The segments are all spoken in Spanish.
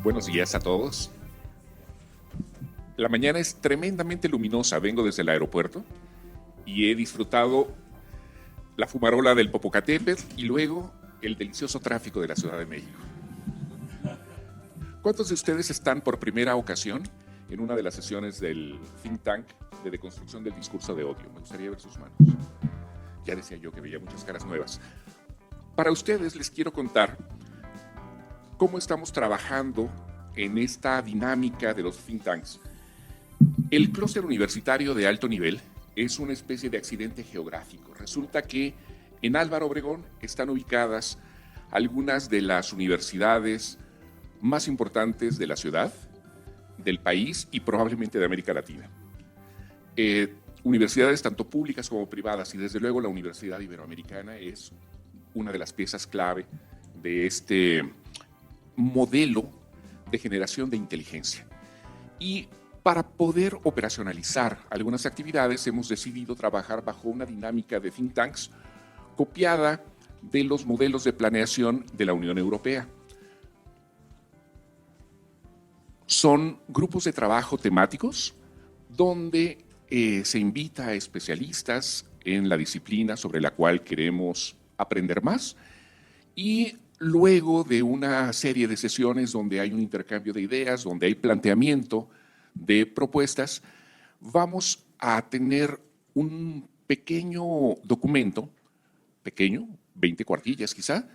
Buenos días a todos. La mañana es tremendamente luminosa. Vengo desde el aeropuerto y he disfrutado la fumarola del Popocatépetl y luego el delicioso tráfico de la Ciudad de México. ¿Cuántos de ustedes están por primera ocasión en una de las sesiones del think tank de deconstrucción del discurso de odio? Me gustaría ver sus manos. Ya decía yo que veía muchas caras nuevas. Para ustedes les quiero contar cómo estamos trabajando en esta dinámica de los think tanks. El clúster universitario de alto nivel es una especie de accidente geográfico. Resulta que en Álvaro Obregón están ubicadas algunas de las universidades más importantes de la ciudad, del país y probablemente de América Latina. Universidades tanto públicas como privadas, y desde luego la Universidad Iberoamericana es una de las piezas clave de este modelo de generación de inteligencia. Y para poder operacionalizar algunas actividades hemos decidido trabajar bajo una dinámica de think tanks copiada de los modelos de planeación de la Unión Europea. Son grupos de trabajo temáticos donde se invita a especialistas en la disciplina sobre la cual queremos aprender más, y luego de una serie de sesiones donde hay un intercambio de ideas, donde hay planteamiento de propuestas, vamos a tener un pequeño documento, pequeño, 20 cuartillas quizá,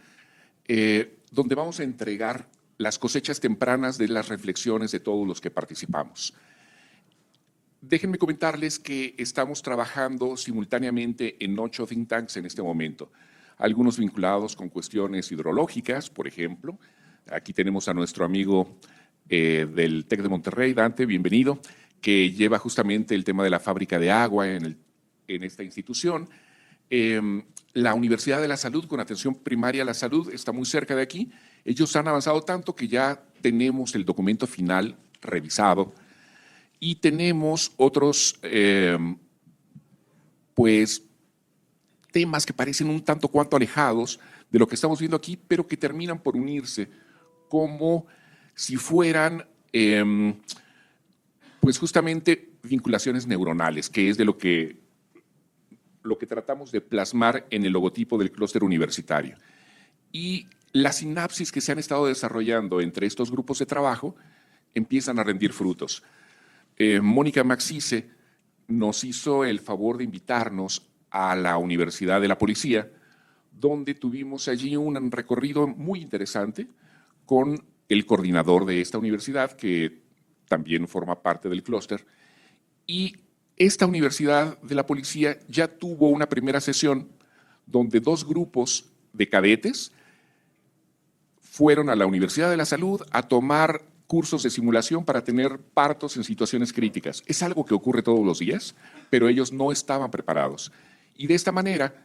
donde vamos a entregar las cosechas tempranas de las reflexiones de todos los que participamos. Déjenme comentarles que estamos trabajando simultáneamente en 8 think tanks en este momento, algunos vinculados con cuestiones hidrológicas, por ejemplo. Aquí tenemos a nuestro amigo del TEC de Monterrey, Dante, bienvenido, que lleva justamente el tema de la fábrica de agua en esta institución. La Universidad de la Salud, con atención primaria a la salud, está muy cerca de aquí. Ellos han avanzado tanto que ya tenemos el documento final revisado y tenemos otros, temas que parecen un tanto cuanto alejados de lo que estamos viendo aquí, pero que terminan por unirse como si fueran, pues justamente vinculaciones neuronales, que es de lo que tratamos de plasmar en el logotipo del clúster universitario. Y las sinapsis que se han estado desarrollando entre estos grupos de trabajo empiezan a rendir frutos. Mónica Maxice nos hizo el favor de invitarnos a la Universidad de la Policía, donde tuvimos allí un recorrido muy interesante con el coordinador de esta universidad, que también forma parte del clúster. Y esta Universidad de la Policía ya tuvo una primera sesión donde 2 grupos de cadetes fueron a la Universidad de la Salud a tomar cursos de simulación para tener partos en situaciones críticas. Es algo que ocurre todos los días, pero ellos no estaban preparados. Y de esta manera,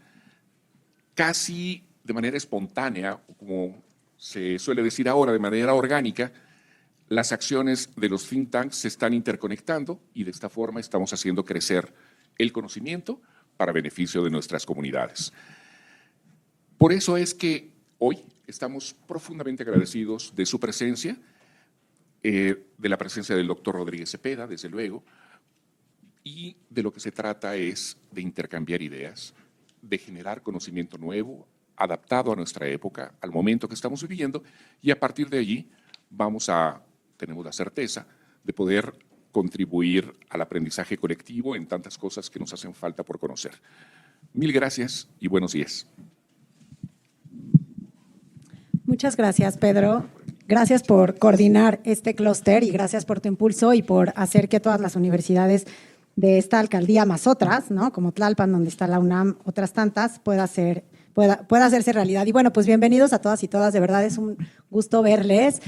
casi de manera espontánea, como se suele decir ahora, de manera orgánica, las acciones de los think tanks se están interconectando y de esta forma estamos haciendo crecer el conocimiento para beneficio de nuestras comunidades. Por eso es que hoy estamos profundamente agradecidos de su presencia, de la presencia del doctor Rodríguez Cepeda, desde luego, y de lo que se trata es de intercambiar ideas, de generar conocimiento nuevo, adaptado a nuestra época, al momento que estamos viviendo, y a partir de allí tenemos la certeza de poder contribuir al aprendizaje colectivo en tantas cosas que nos hacen falta por conocer. Mil gracias y buenos días. Muchas gracias, Pedro. Gracias por coordinar este clúster y gracias por tu impulso y por hacer que todas las universidades de esta alcaldía, más otras, ¿no?, como Tlalpan, donde está la UNAM, otras tantas, pueda hacerse realidad. Y bueno, pues bienvenidos a todas y todas, de verdad es un gusto verles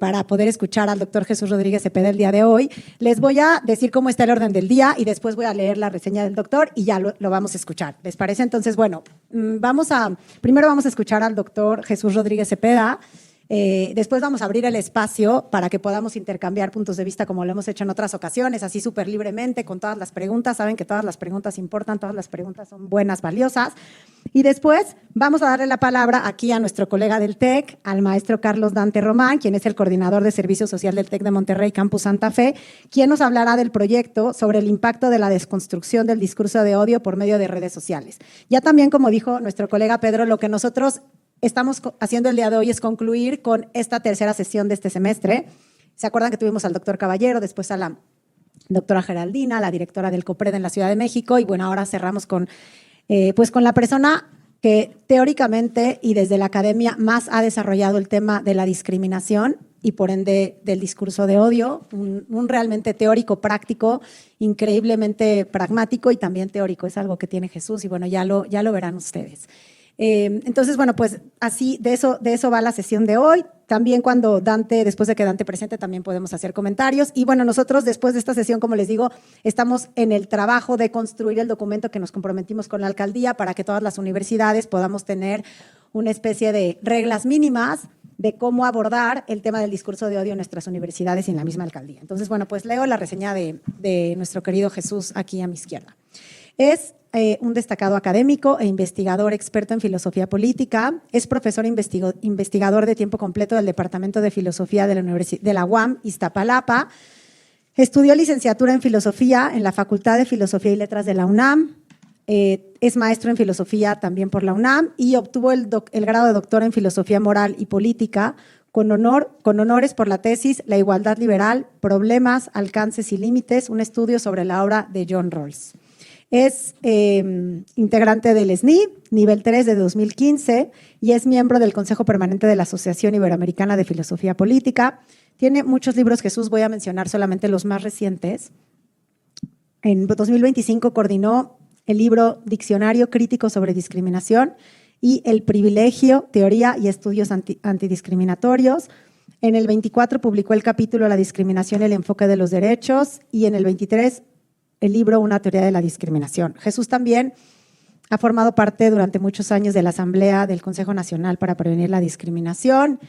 para poder escuchar al doctor Jesús Rodríguez Cepeda el día de hoy. Les voy a decir cómo está el orden del día y después voy a leer la reseña del doctor y ya lo vamos a escuchar. ¿Les parece? Entonces, bueno, primero vamos a escuchar al doctor Jesús Rodríguez Cepeda. Después vamos a abrir el espacio para que podamos intercambiar puntos de vista como lo hemos hecho en otras ocasiones, así súper libremente, con todas las preguntas. Saben que todas las preguntas importan, todas las preguntas son buenas, valiosas. Y después vamos a darle la palabra aquí a nuestro colega del TEC, al maestro Carlos Dante Román, quien es el coordinador de Servicio Social del TEC de Monterrey, Campus Santa Fe, quien nos hablará del proyecto sobre el impacto de la desconstrucción del discurso de odio por medio de redes sociales. Ya también, como dijo nuestro colega Pedro, lo que nosotros estamos haciendo el día de hoy es concluir con esta tercera sesión de este semestre. ¿Se acuerdan que tuvimos al doctor Caballero, después a la doctora Geraldina, la directora del COPRED en la Ciudad de México? Y bueno, ahora cerramos con la persona que teóricamente y desde la academia más ha desarrollado el tema de la discriminación y por ende del discurso de odio, un realmente teórico práctico, increíblemente pragmático y también teórico, es algo que tiene Jesús y bueno, ya lo verán ustedes. Entonces, bueno, pues así de eso va la sesión de hoy. También después de que Dante presente, también podemos hacer comentarios. Y bueno, nosotros después de esta sesión, como les digo, estamos en el trabajo de construir el documento que nos comprometimos con la alcaldía para que todas las universidades podamos tener una especie de reglas mínimas de cómo abordar el tema del discurso de odio en nuestras universidades y en la misma alcaldía. Entonces, bueno, pues leo la reseña de nuestro querido Jesús aquí a mi izquierda. Es un destacado académico e investigador experto en filosofía política. Es profesor investigador de tiempo completo del Departamento de Filosofía de la UAM Iztapalapa. Estudió licenciatura en filosofía en la Facultad de Filosofía y Letras de la UNAM. Es maestro en filosofía también por la UNAM y obtuvo el grado de doctor en filosofía moral y política con honores por la tesis La igualdad liberal, problemas, alcances y límites, un estudio sobre la obra de John Rawls. Es integrante del SNI, nivel 3 de 2015, y es miembro del Consejo Permanente de la Asociación Iberoamericana de Filosofía Política. Tiene muchos libros, Jesús, voy a mencionar solamente los más recientes. En 2025 coordinó el libro Diccionario Crítico sobre Discriminación y El privilegio, teoría y estudios antidiscriminatorios. En el 24 publicó el capítulo La discriminación y el enfoque de los derechos, y en el 23 el libro Una teoría de la discriminación. Jesús también ha formado parte durante muchos años de la Asamblea del Consejo Nacional para Prevenir la Discriminación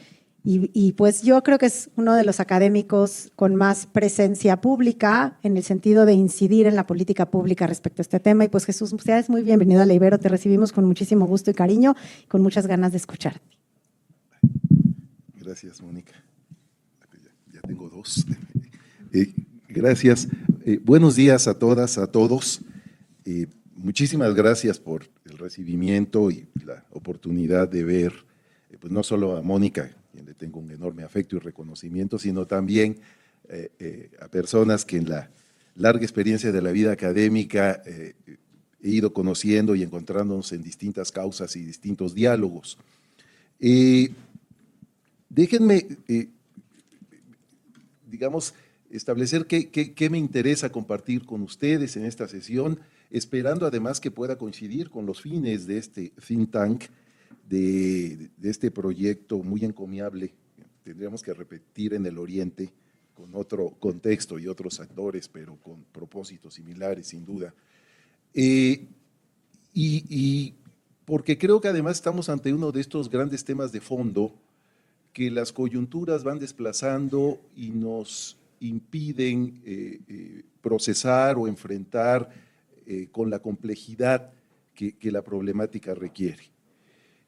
y pues yo creo que es uno de los académicos con más presencia pública en el sentido de incidir en la política pública respecto a este tema. Y pues Jesús, usted es muy bienvenido a la Ibero, te recibimos con muchísimo gusto y cariño, con muchas ganas de escucharte. Gracias, Mónica. Ya tengo dos. Gracias. Buenos días a todas, a todos. Muchísimas gracias por el recibimiento y la oportunidad de ver, pues no solo a Mónica, quien le tengo un enorme afecto y reconocimiento, sino también a personas que en la larga experiencia de la vida académica he ido conociendo y encontrándonos en distintas causas y distintos diálogos. Déjenme, establecer qué me interesa compartir con ustedes en esta sesión, esperando además que pueda coincidir con los fines de este think tank, de este proyecto muy encomiable. Tendríamos que repetir en el Oriente, con otro contexto y otros actores, pero con propósitos similares, sin duda. Y porque creo que además estamos ante uno de estos grandes temas de fondo que las coyunturas van desplazando y nos impiden procesar o enfrentar con la complejidad que la problemática requiere.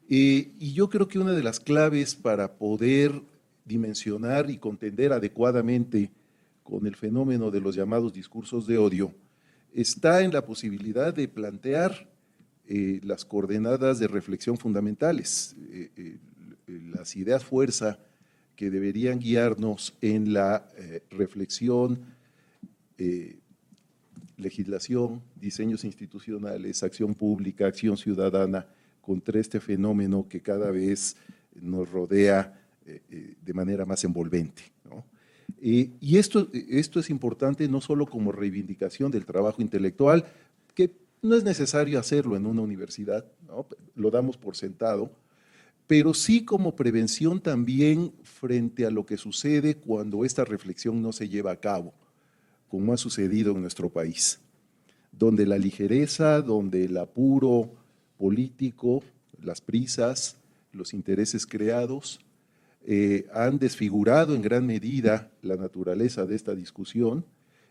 Y yo creo que una de las claves para poder dimensionar y contender adecuadamente con el fenómeno de los llamados discursos de odio está en la posibilidad de plantear las coordenadas de reflexión fundamentales, las ideas fuerza que deberían guiarnos en la reflexión, legislación, diseños institucionales, acción pública, acción ciudadana contra este fenómeno que cada vez nos rodea de manera más envolvente, ¿no? Y esto es importante no solo como reivindicación del trabajo intelectual, que no es necesario hacerlo en una universidad, ¿no? Lo damos por sentado, pero sí como prevención también frente a lo que sucede cuando esta reflexión no se lleva a cabo, como ha sucedido en nuestro país, donde la ligereza, donde el apuro político, las prisas, los intereses creados, han desfigurado en gran medida la naturaleza de esta discusión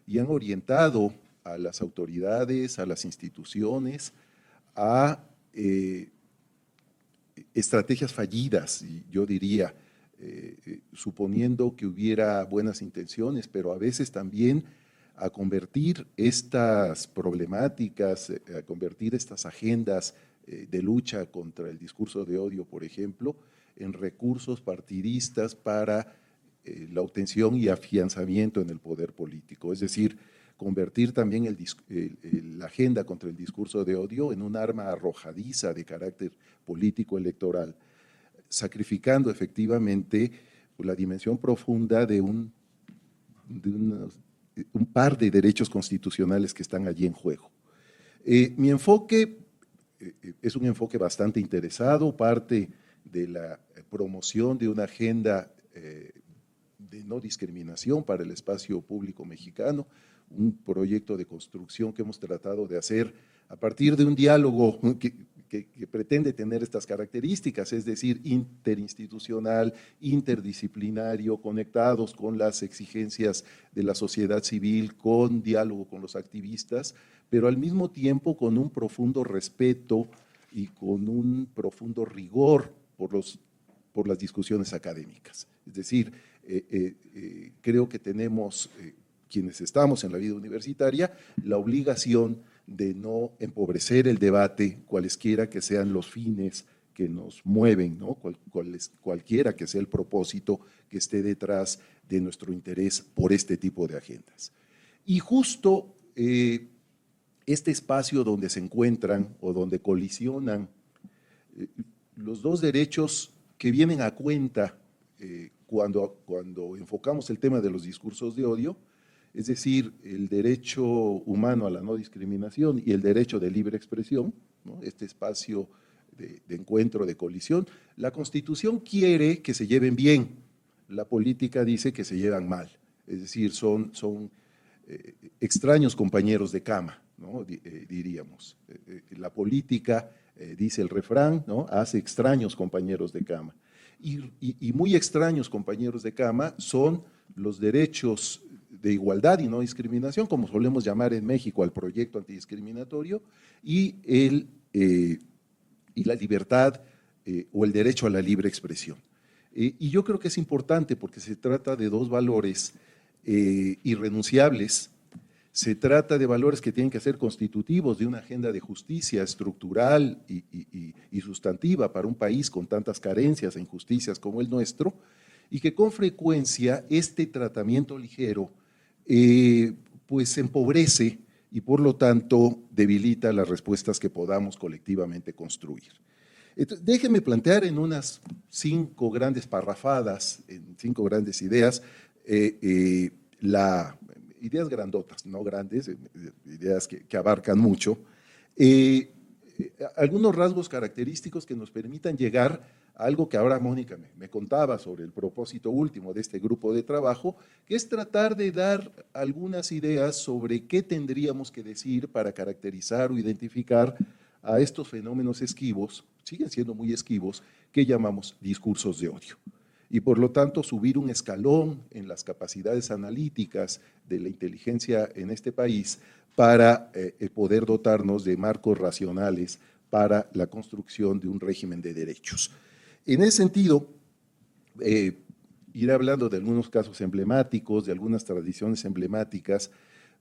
y han orientado a las autoridades, a las instituciones, a estrategias fallidas, y yo diría, suponiendo que hubiera buenas intenciones, pero a veces también a convertir estas problemáticas, a convertir estas agendas de lucha contra el discurso de odio, por ejemplo, en recursos partidistas para la obtención y afianzamiento en el poder político. Es decir, convertir también la agenda contra el discurso de odio en un arma arrojadiza de carácter político electoral, sacrificando efectivamente la dimensión profunda de un par de derechos constitucionales que están allí en juego. Mi enfoque es un enfoque bastante interesado, parte de la promoción de una agenda de no discriminación para el espacio público mexicano, un proyecto de construcción que hemos tratado de hacer a partir de un diálogo que pretende tener estas características, es decir, interinstitucional, interdisciplinario, conectados con las exigencias de la sociedad civil, con diálogo con los activistas, pero al mismo tiempo con un profundo respeto y con un profundo rigor por las discusiones académicas. Es decir, creo que tenemos, quienes estamos en la vida universitaria, la obligación de no empobrecer el debate, cualesquiera que sean los fines que nos mueven, ¿no? Cualquiera que sea el propósito que esté detrás de nuestro interés por este tipo de agendas. Y justo este espacio donde se encuentran o donde colisionan los dos derechos que vienen a cuenta cuando enfocamos el tema de los discursos de odio, es decir, el derecho humano a la no discriminación y el derecho de libre expresión, ¿no? Este espacio de encuentro, de colisión. La Constitución quiere que se lleven bien, la política dice que se llevan mal, es decir, son extraños compañeros de cama, ¿no? Diríamos. La política, dice el refrán, ¿no? Hace extraños compañeros de cama. Y muy extraños compañeros de cama son los derechos de igualdad y no discriminación, como solemos llamar en México al proyecto antidiscriminatorio, y la libertad o el derecho a la libre expresión. Y yo creo que es importante porque se trata de dos valores irrenunciables. Se trata de valores que tienen que ser constitutivos de una agenda de justicia estructural y sustantiva para un país con tantas carencias e injusticias como el nuestro, y que con frecuencia este tratamiento ligero pues empobrece y por lo tanto debilita las respuestas que podamos colectivamente construir. Entonces, déjenme plantear en unas 5 grandes parrafadas, en 5 grandes ideas, ideas grandotas, no grandes, ideas que abarcan mucho, algunos rasgos característicos que nos permitan llegar a algo que ahora Mónica me contaba sobre el propósito último de este grupo de trabajo, que es tratar de dar algunas ideas sobre qué tendríamos que decir para caracterizar o identificar a estos fenómenos esquivos, siguen siendo muy esquivos, que llamamos discursos de odio. Y por lo tanto subir un escalón en las capacidades analíticas de la inteligencia en este país para poder dotarnos de marcos racionales para la construcción de un régimen de derechos. En ese sentido, iré hablando de algunos casos emblemáticos, de algunas tradiciones emblemáticas,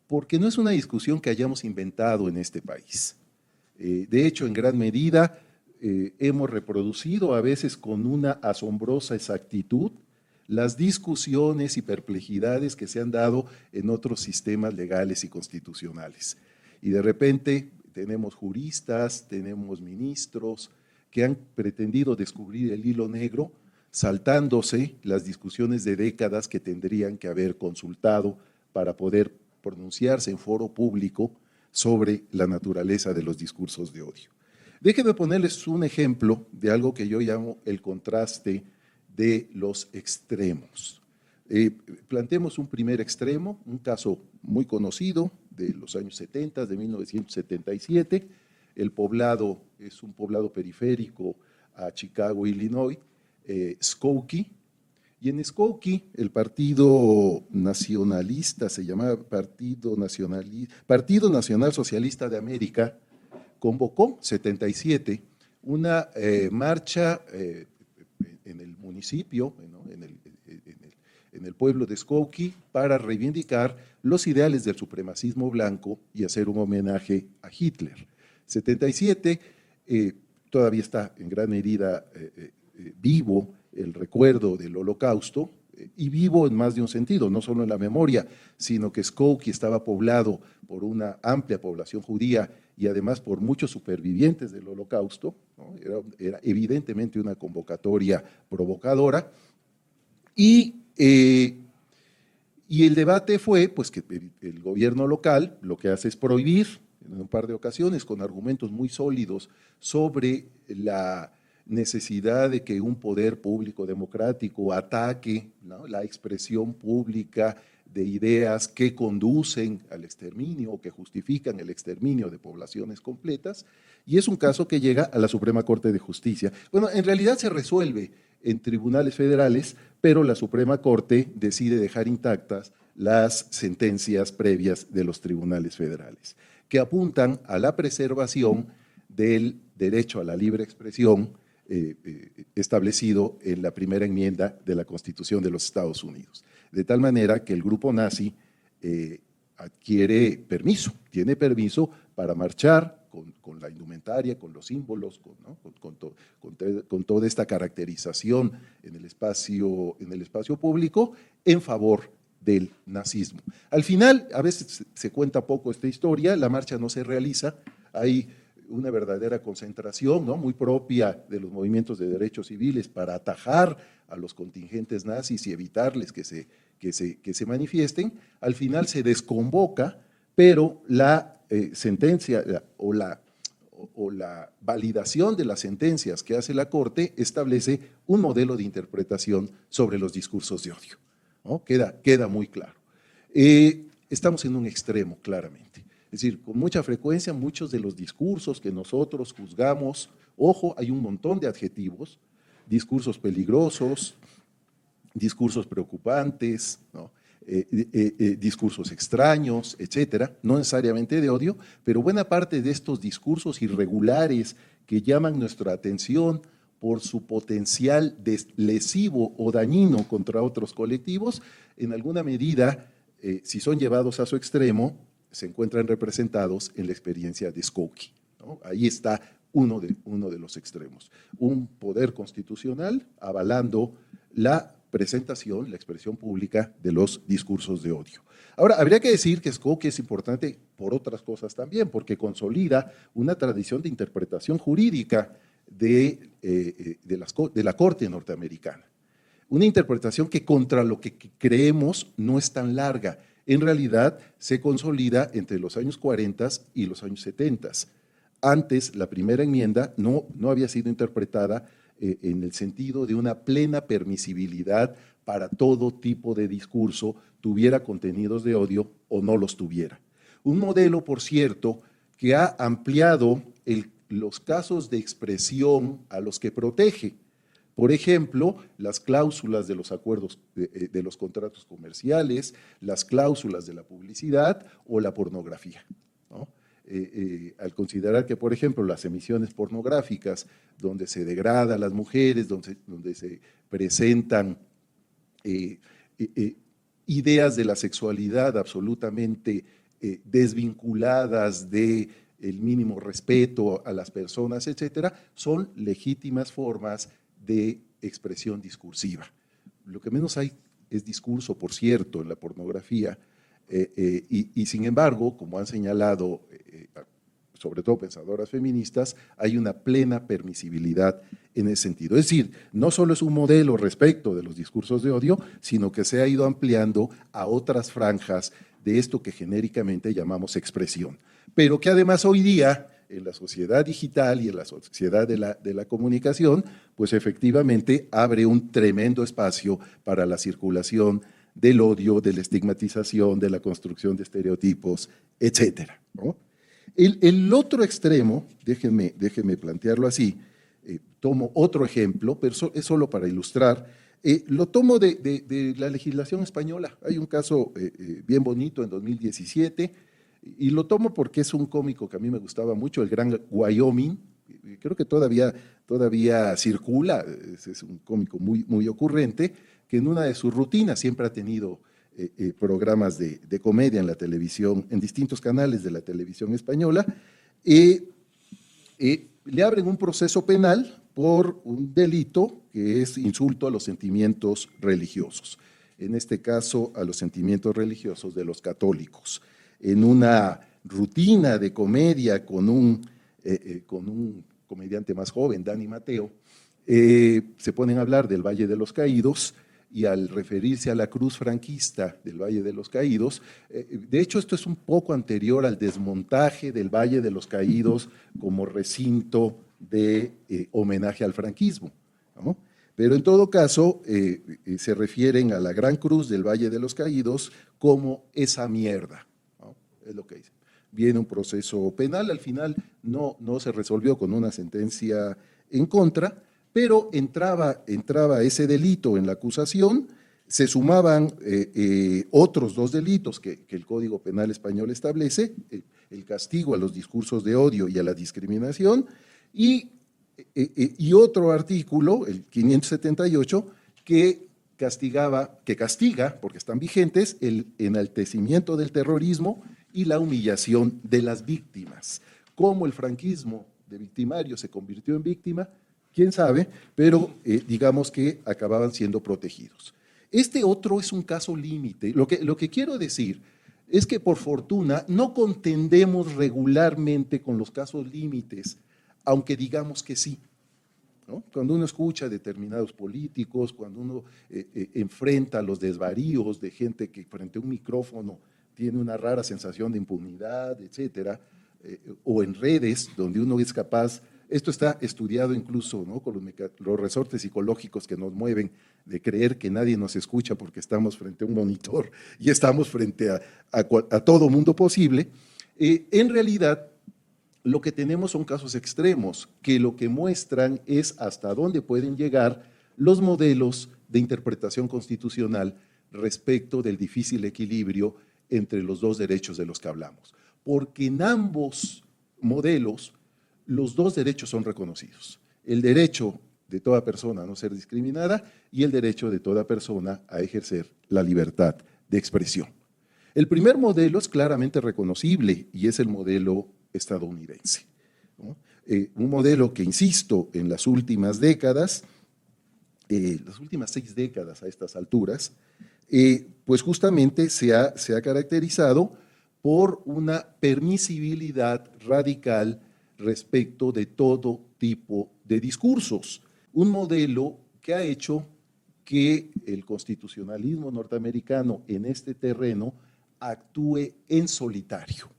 porque no es una discusión que hayamos inventado en este país. De hecho, en gran medida, hemos reproducido a veces con una asombrosa exactitud las discusiones y perplejidades que se han dado en otros sistemas legales y constitucionales. Y de repente tenemos juristas, tenemos ministros que han pretendido descubrir el hilo negro, saltándose las discusiones de décadas que tendrían que haber consultado para poder pronunciarse en foro público sobre la naturaleza de los discursos de odio. Déjenme ponerles un ejemplo de algo que yo llamo el contraste de los extremos. Planteemos un primer extremo, un caso muy conocido de los años 70, de 1977. El poblado es un poblado periférico a Chicago, Illinois, Skokie, Y en Skokie, el partido nacionalista, se llamaba Partido Nacional Socialista de América, convocó, 77, una marcha en el municipio, ¿no? en el pueblo de Skokie, para reivindicar los ideales del supremacismo blanco y hacer un homenaje a Hitler. 77, todavía está en gran medida vivo el recuerdo del Holocausto, y vivo en más de un sentido, no solo en la memoria, sino que Skokie estaba poblado por una amplia población judía y además por muchos supervivientes del Holocausto, ¿no? Era evidentemente una convocatoria provocadora, y el debate fue pues, que el gobierno local lo que hace es prohibir en un par de ocasiones con argumentos muy sólidos sobre la necesidad de que un poder público democrático ataque, ¿no?, la expresión pública de ideas que conducen al exterminio o que justifican el exterminio de poblaciones completas, y es un caso que llega a la Suprema Corte de Justicia. Bueno, en realidad se resuelve en tribunales federales, pero la Suprema Corte decide dejar intactas las sentencias previas de los tribunales federales, que apuntan a la preservación del derecho a la libre expresión establecido en la primera enmienda de la Constitución de los Estados Unidos. De tal manera que el grupo nazi adquiere permiso, tiene permiso para marchar con la indumentaria, con los símbolos, ¿no?, con toda esta caracterización en el espacio público en favor del nazismo. Al final, a veces se cuenta poco esta historia, la marcha no se realiza, hay una verdadera concentración, ¿no?, muy propia de los movimientos de derechos civiles para atajar a los contingentes nazis y evitarles que se manifiesten. Al final se desconvoca, pero la sentencia o la validación de las sentencias que hace la Corte establece un modelo de interpretación sobre los discursos de odio, ¿no? Queda muy claro. Estamos en un extremo, claramente. Es decir, con mucha frecuencia muchos de los discursos que nosotros juzgamos, ojo, hay un montón de adjetivos, discursos peligrosos, discursos preocupantes, ¿no?, discursos extraños, etcétera, no necesariamente de odio, pero buena parte de estos discursos irregulares que llaman nuestra atención por su potencial lesivo o dañino contra otros colectivos, en alguna medida, si son llevados a su extremo, se encuentran representados en la experiencia de Skokie, ¿no? Ahí está uno de los extremos. Un poder constitucional avalando la presentación, la expresión pública de los discursos de odio. Ahora, habría que decir que Skokie es importante por otras cosas también, porque consolida una tradición de interpretación jurídica de la Corte norteamericana. Una interpretación que contra lo que creemos no es tan larga. En realidad se consolida entre los años 40 y los años 70. Antes, la primera enmienda no había sido interpretada en el sentido de una plena permisibilidad para todo tipo de discurso, tuviera contenidos de odio o no los tuviera. Un modelo, por cierto, que ha ampliado los casos de expresión a los que protege. Por ejemplo, las cláusulas de los acuerdos de los contratos comerciales, las cláusulas de la publicidad o la pornografía, ¿no? Al considerar que, por ejemplo, las emisiones pornográficas, donde se degrada a las mujeres, donde se presentan ideas de la sexualidad absolutamente desvinculadas del mínimo respeto a las personas, etcétera, son legítimas formas de expresión discursiva. Lo que menos hay es discurso, por cierto, en la pornografía, y sin embargo, como han señalado sobre todo pensadoras feministas, hay una plena permisibilidad en ese sentido. Es decir, no solo es un modelo respecto de los discursos de odio, sino que se ha ido ampliando a otras franjas de esto que genéricamente llamamos expresión, pero que además hoy día, en la sociedad digital y en la sociedad de la comunicación, pues efectivamente abre un tremendo espacio para la circulación del odio, de la estigmatización, de la construcción de estereotipos, etcétera, ¿no? El otro extremo, déjenme plantearlo así, tomo otro ejemplo, pero es solo para ilustrar, Lo tomo de la legislación española. Hay un caso bien bonito en 2017 y lo tomo porque es un cómico que a mí me gustaba mucho, el Gran Wyoming. Creo que todavía circula, es un cómico muy ocurrente, que en una de sus rutinas siempre ha tenido programas de comedia en la televisión, en distintos canales de la televisión española. Le abren un proceso penal por un delito que es insulto a los sentimientos religiosos, en este caso a los sentimientos religiosos de los católicos. En una rutina de comedia con un comediante más joven, Dani Mateo, se ponen a hablar del Valle de los Caídos y al referirse a la cruz franquista del Valle de los Caídos, de hecho esto es un poco anterior al desmontaje del Valle de los Caídos como recinto de homenaje al franquismo, ¿no? Pero en todo caso se refieren a la Gran Cruz del Valle de los Caídos como esa mierda, ¿no? Es lo que dicen. Viene un proceso penal, al final no se resolvió con una sentencia en contra, pero entraba ese delito en la acusación, se sumaban otros 2 delitos que el Código Penal español establece, el castigo a los discursos de odio y a la discriminación, y otro artículo, el 578, que castiga, porque están vigentes, el enaltecimiento del terrorismo y la humillación de las víctimas. ¿Cómo el franquismo de victimario se convirtió en víctima? Quién sabe, pero digamos que acababan siendo protegidos. Este otro es un caso límite. Lo que quiero decir es que por fortuna no contendemos regularmente con los casos límites, aunque digamos que sí, ¿no? Cuando uno escucha a determinados políticos, cuando uno enfrenta los desvaríos de gente que frente a un micrófono tiene una rara sensación de impunidad, etcétera, o en redes donde uno es capaz, esto está estudiado incluso, ¿no?, con los resortes psicológicos que nos mueven, de creer que nadie nos escucha porque estamos frente a un monitor y estamos frente a todo mundo posible. En realidad, lo que tenemos son casos extremos que lo que muestran es hasta dónde pueden llegar los modelos de interpretación constitucional respecto del difícil equilibrio entre los 2 derechos de los que hablamos. Porque en ambos modelos los 2 derechos son reconocidos. El derecho de toda persona a no ser discriminada y el derecho de toda persona a ejercer la libertad de expresión. El primer modelo es claramente reconocible y es el modelo estadounidense, ¿no? Un modelo que, insisto, en las últimas décadas, las últimas 6 décadas a estas alturas, pues justamente se ha caracterizado por una permisibilidad radical respecto de todo tipo de discursos. Un modelo que ha hecho que el constitucionalismo norteamericano en este terreno actúe en solitario.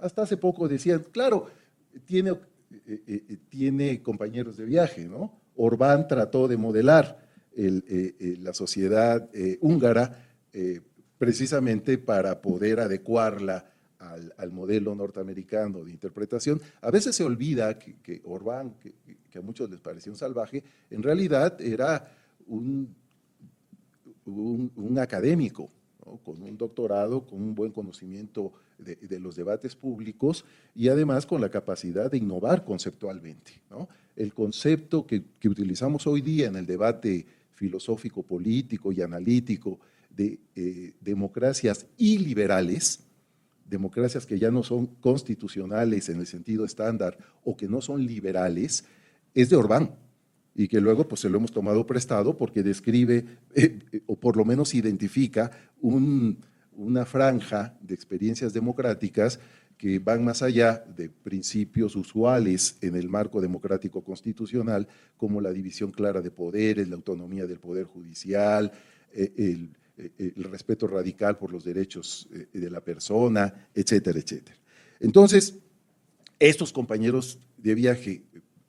Hasta hace poco decían, claro, tiene compañeros de viaje, ¿no? Orbán trató de modelar la sociedad húngara precisamente para poder adecuarla al modelo norteamericano de interpretación. A veces se olvida que Orbán, que a muchos les pareció un salvaje, en realidad era un académico, ¿no?, con un doctorado, con un buen conocimiento de los debates públicos y además con la capacidad de innovar conceptualmente, ¿no? El concepto que utilizamos hoy día en el debate filosófico, político y analítico de democracias iliberales, democracias que ya no son constitucionales en el sentido estándar o que no son liberales, es de Orbán, y que luego pues se lo hemos tomado prestado porque describe o por lo menos identifica una franja de experiencias democráticas que van más allá de principios usuales en el marco democrático constitucional, como la división clara de poderes, la autonomía del poder judicial, el respeto radical por los derechos de la persona, etcétera, etcétera. Entonces, estos compañeros de viaje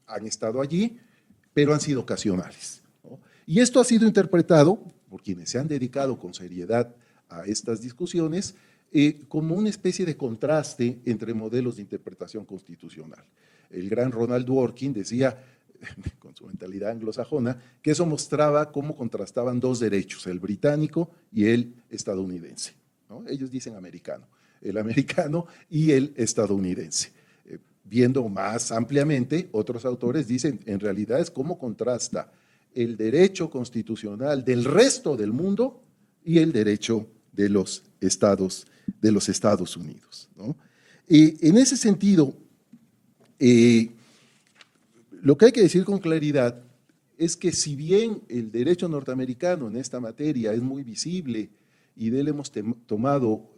han estado allí, pero han sido ocasionales, ¿no? Y esto ha sido interpretado por quienes se han dedicado con seriedad a estas discusiones como una especie de contraste entre modelos de interpretación constitucional. El gran Ronald Dworkin decía, con su mentalidad anglosajona, que eso mostraba cómo contrastaban dos derechos, el británico y el estadounidense, ¿no? Ellos dicen americano, el americano y el estadounidense. Viendo más ampliamente, otros autores dicen, en realidad es cómo contrasta el derecho constitucional del resto del mundo y el derecho de los Estados Unidos, ¿no? En ese sentido, lo que hay que decir con claridad es que si bien el derecho norteamericano en esta materia es muy visible y de él hemos tomado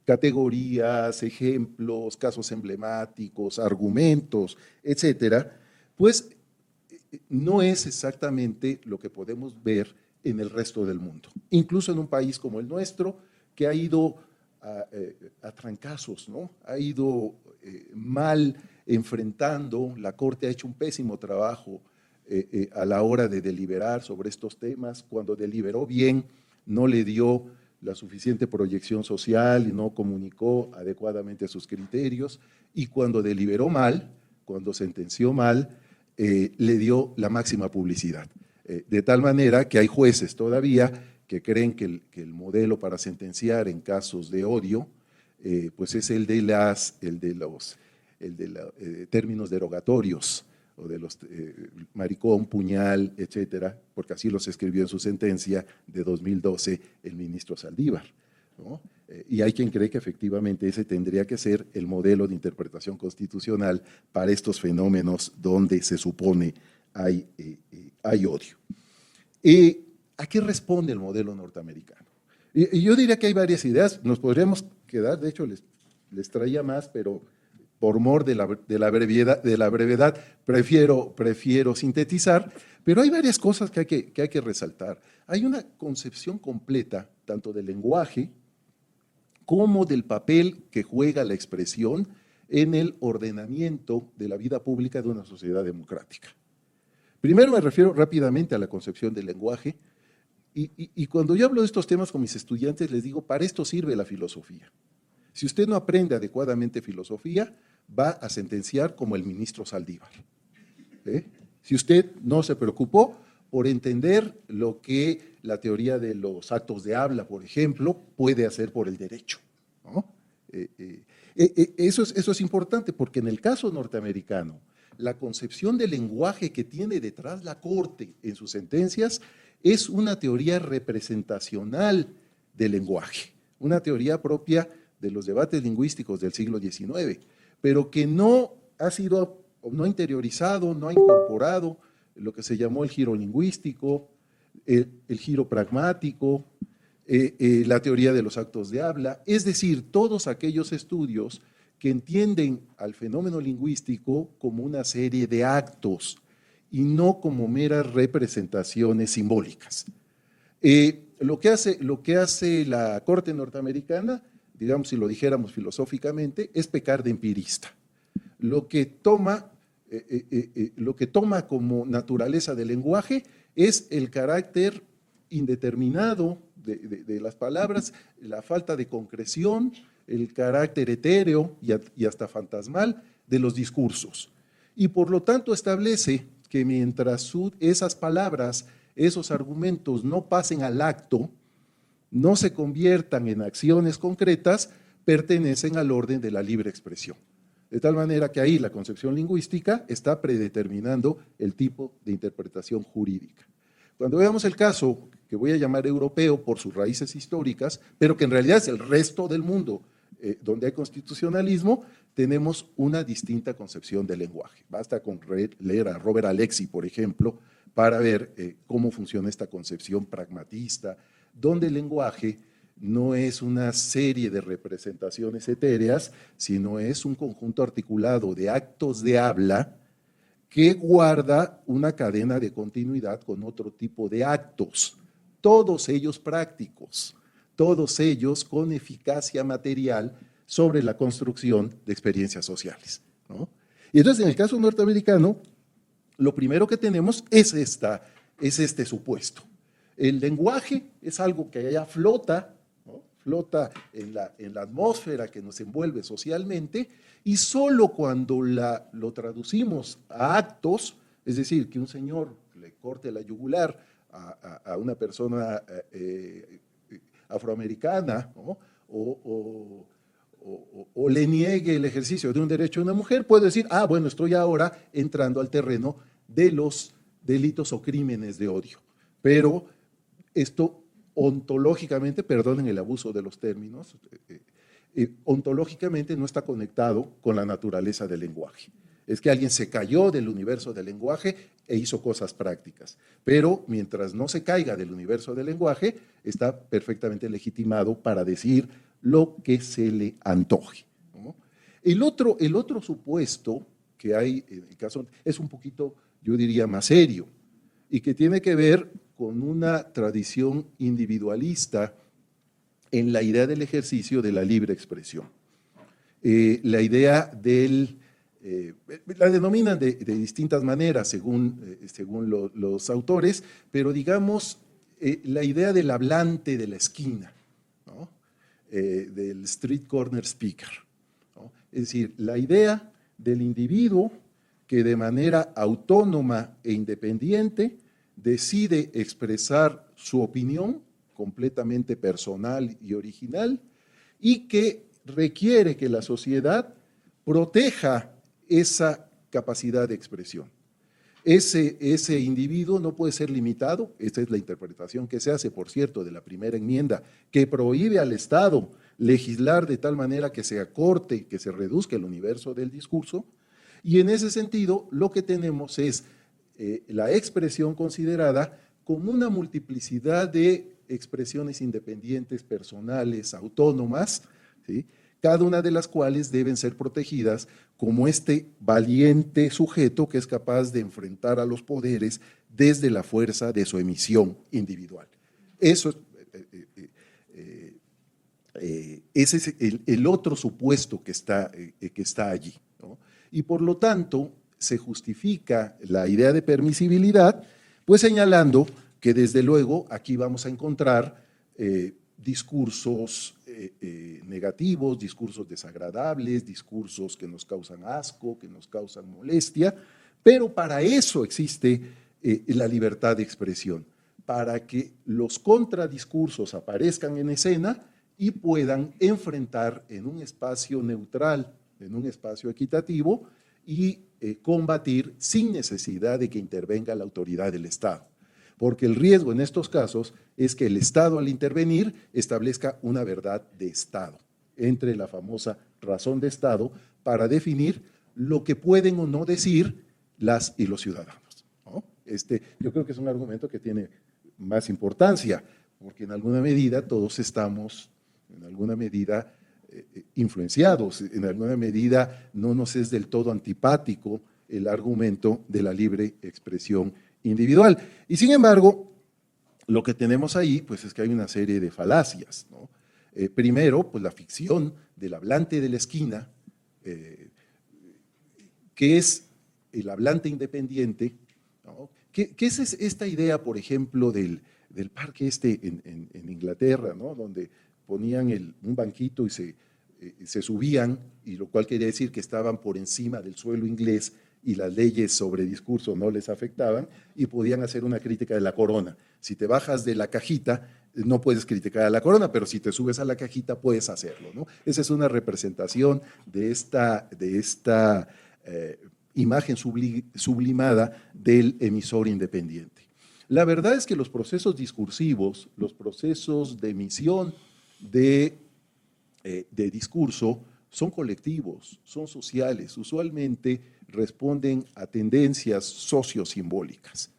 categorías, ejemplos, casos emblemáticos, argumentos, etcétera, pues no es exactamente lo que podemos ver en el resto del mundo. Incluso en un país como el nuestro, que ha ido a trancazos, ¿no? Ha ido mal enfrentando, la Corte ha hecho un pésimo trabajo a la hora de deliberar sobre estos temas. Cuando deliberó bien, no le dio la suficiente proyección social y no comunicó adecuadamente sus criterios, y cuando deliberó mal, cuando sentenció mal, le dio la máxima publicidad. De tal manera que hay jueces todavía que creen que el modelo para sentenciar en casos de odio, pues es el de los términos derogatorios, o de los maricón, puñal, etcétera, porque así los escribió en su sentencia de 2012 el ministro Saldívar, ¿no? Y hay quien cree que efectivamente ese tendría que ser el modelo de interpretación constitucional para estos fenómenos donde se supone hay odio. ¿A qué responde el modelo norteamericano? Y yo diría que hay varias ideas, nos podríamos quedar, de hecho les traía más, pero por mor de la brevedad prefiero sintetizar, pero hay varias cosas que hay que resaltar. Hay una concepción completa, tanto del lenguaje como del papel que juega la expresión en el ordenamiento de la vida pública de una sociedad democrática. Primero me refiero rápidamente a la concepción del lenguaje, y cuando yo hablo de estos temas con mis estudiantes les digo, para esto sirve la filosofía. Si usted no aprende adecuadamente filosofía, va a sentenciar como el ministro Saldívar. Si usted no se preocupó por entender lo que la teoría de los actos de habla, por ejemplo, puede hacer por el derecho, ¿no? Eso es importante, porque en el caso norteamericano, la concepción del lenguaje que tiene detrás la Corte en sus sentencias es una teoría representacional del lenguaje, una teoría propia de los debates lingüísticos del siglo XIX, pero que no ha sido, no ha interiorizado, no ha incorporado lo que se llamó el giro lingüístico, el giro pragmático, la teoría de los actos de habla, es decir, todos aquellos estudios que entienden al fenómeno lingüístico como una serie de actos y no como meras representaciones simbólicas. Lo que hace la Corte norteamericana, digamos, si lo dijéramos filosóficamente, es pecar de empirista. Lo que toma como naturaleza del lenguaje es el carácter indeterminado de las palabras, la falta de concreción, el carácter etéreo y hasta fantasmal de los discursos. Y por lo tanto establece que mientras esas palabras, esos argumentos no pasen al acto, no se conviertan en acciones concretas, pertenecen al orden de la libre expresión. De tal manera que ahí la concepción lingüística está predeterminando el tipo de interpretación jurídica. Cuando veamos el caso que voy a llamar europeo por sus raíces históricas, pero que en realidad es el resto del mundo donde hay constitucionalismo, tenemos una distinta concepción del lenguaje. Basta con leer a Robert Alexy, por ejemplo, para ver cómo funciona esta concepción pragmatista, donde el lenguaje no es una serie de representaciones etéreas, sino es un conjunto articulado de actos de habla que guarda una cadena de continuidad con otro tipo de actos, todos ellos prácticos, todos ellos con eficacia material sobre la construcción de experiencias sociales, ¿no? Y entonces, en el caso norteamericano, lo primero que tenemos es este supuesto. El lenguaje es algo que allá flota, ¿no? Flota en la atmósfera que nos envuelve socialmente, y solo cuando lo traducimos a actos, Es decir, que un señor le corte la yugular a una persona afroamericana, ¿no? o le niegue el ejercicio de un derecho a una mujer, puede decir, ah, bueno, estoy ahora entrando al terreno de los delitos o crímenes de odio. Pero esto ontológicamente, perdonen el abuso de los términos, ontológicamente no está conectado con la naturaleza del lenguaje. Es que alguien se cayó del universo del lenguaje e hizo cosas prácticas. Pero mientras no se caiga del universo del lenguaje, está perfectamente legitimado para decir lo que se le antoje, ¿no? El otro supuesto que hay en el caso es un poquito, yo diría, más serio y que tiene que ver con una tradición individualista en la idea del ejercicio de la libre expresión. La idea del la denominan de distintas maneras según los autores, pero digamos la idea del hablante de la esquina, ¿no? Del street corner speaker, ¿no? Es decir, la idea del individuo que de manera autónoma e independiente decide expresar su opinión completamente personal y original y que requiere que la sociedad proteja esa capacidad de expresión. Ese individuo no puede ser limitado, esta es la interpretación que se hace, por cierto, de la primera enmienda, que prohíbe al Estado legislar de tal manera que se acorte, que se reduzca el universo del discurso, y en ese sentido lo que tenemos es la expresión considerada como una multiplicidad de expresiones independientes, personales, autónomas, ¿sí? Cada una de las cuales deben ser protegidas como este valiente sujeto que es capaz de enfrentar a los poderes desde la fuerza de su emisión individual. Eso ese es el otro supuesto que está allí, ¿no? Y por lo tanto se justifica la idea de permisibilidad, pues señalando que desde luego aquí vamos a encontrar discursos negativos, discursos desagradables, discursos que nos causan asco, que nos causan molestia, pero para eso existe la libertad de expresión, para que los contradiscursos aparezcan en escena y puedan enfrentar en un espacio neutral, en un espacio equitativo y combatir sin necesidad de que intervenga la autoridad del Estado. Porque el riesgo en estos casos es que el Estado al intervenir establezca una verdad de Estado, entre la famosa razón de Estado para definir lo que pueden o no decir las y los ciudadanos, ¿no? Yo creo que es un argumento que tiene más importancia, porque en alguna medida todos estamos, en alguna medida, influenciados, en alguna medida no nos es del todo antipático el argumento de la libre expresión individual. Y sin embargo, lo que tenemos ahí, pues es que hay una serie de falacias, ¿no? Primero, pues la ficción del hablante de la esquina, que es el hablante independiente, ¿no? ¿Qué es esta idea, por ejemplo, del parque en Inglaterra, ¿no? Donde ponían un banquito y se subían, y lo cual quería decir que estaban por encima del suelo inglés y las leyes sobre discurso no les afectaban y podían hacer una crítica de la corona. Si te bajas de la cajita, no puedes criticar a la corona, pero si te subes a la cajita puedes hacerlo, ¿no? Esa es una representación de esta imagen sublimada del emisor independiente. La verdad es que los procesos discursivos, los procesos de emisión de discurso son colectivos, son sociales, usualmente responden a tendencias sociosimbólicas.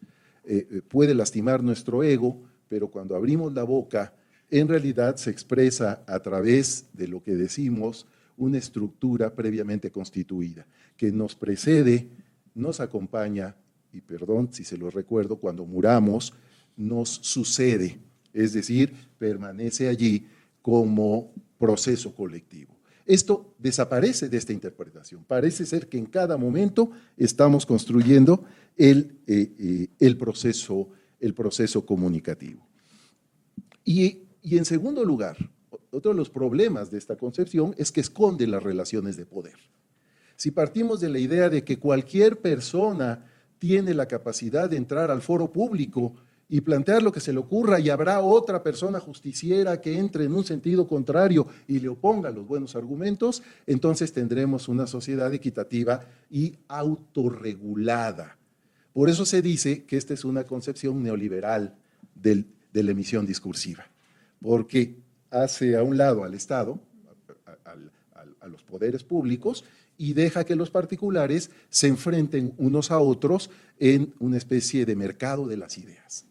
Puede lastimar nuestro ego, pero cuando abrimos la boca, en realidad se expresa a través de lo que decimos una estructura previamente constituida, que nos precede, nos acompaña, y perdón si se lo recuerdo, cuando muramos, nos sucede, es decir, permanece allí como proceso colectivo. Esto desaparece de esta interpretación. Parece ser que en cada momento estamos construyendo el proceso comunicativo. Y en segundo lugar, otro de los problemas de esta concepción es que esconde las relaciones de poder. Si partimos de la idea de que cualquier persona tiene la capacidad de entrar al foro público y plantear lo que se le ocurra, y habrá otra persona justiciera que entre en un sentido contrario y le oponga los buenos argumentos, entonces tendremos una sociedad equitativa y autorregulada. Por eso se dice que esta es una concepción neoliberal de la emisión discursiva, porque hace a un lado al Estado, a los poderes públicos, y deja que los particulares se enfrenten unos a otros en una especie de mercado de las ideas.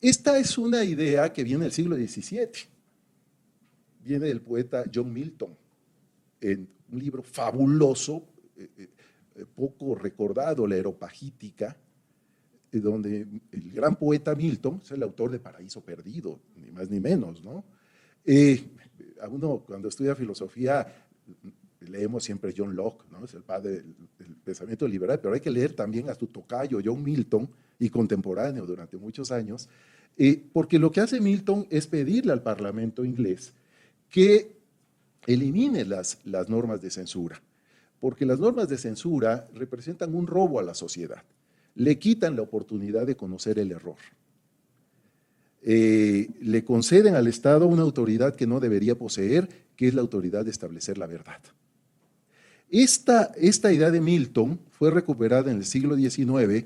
Esta es una idea que viene del siglo XVII, viene del poeta John Milton, en un libro fabuloso, poco recordado, La Areopagítica, donde el gran poeta Milton es el autor de Paraíso Perdido, ni más ni menos, ¿no? A uno cuando estudia filosofía leemos siempre John Locke, ¿no? Es el padre del pensamiento liberal, pero hay que leer también a su tocayo John Milton, y contemporáneo durante muchos años, porque lo que hace Milton es pedirle al Parlamento inglés que elimine las normas de censura, porque las normas de censura representan un robo a la sociedad, le quitan la oportunidad de conocer el error, le conceden al Estado una autoridad que no debería poseer, que es la autoridad de establecer la verdad. Esta idea de Milton fue recuperada en el siglo XIX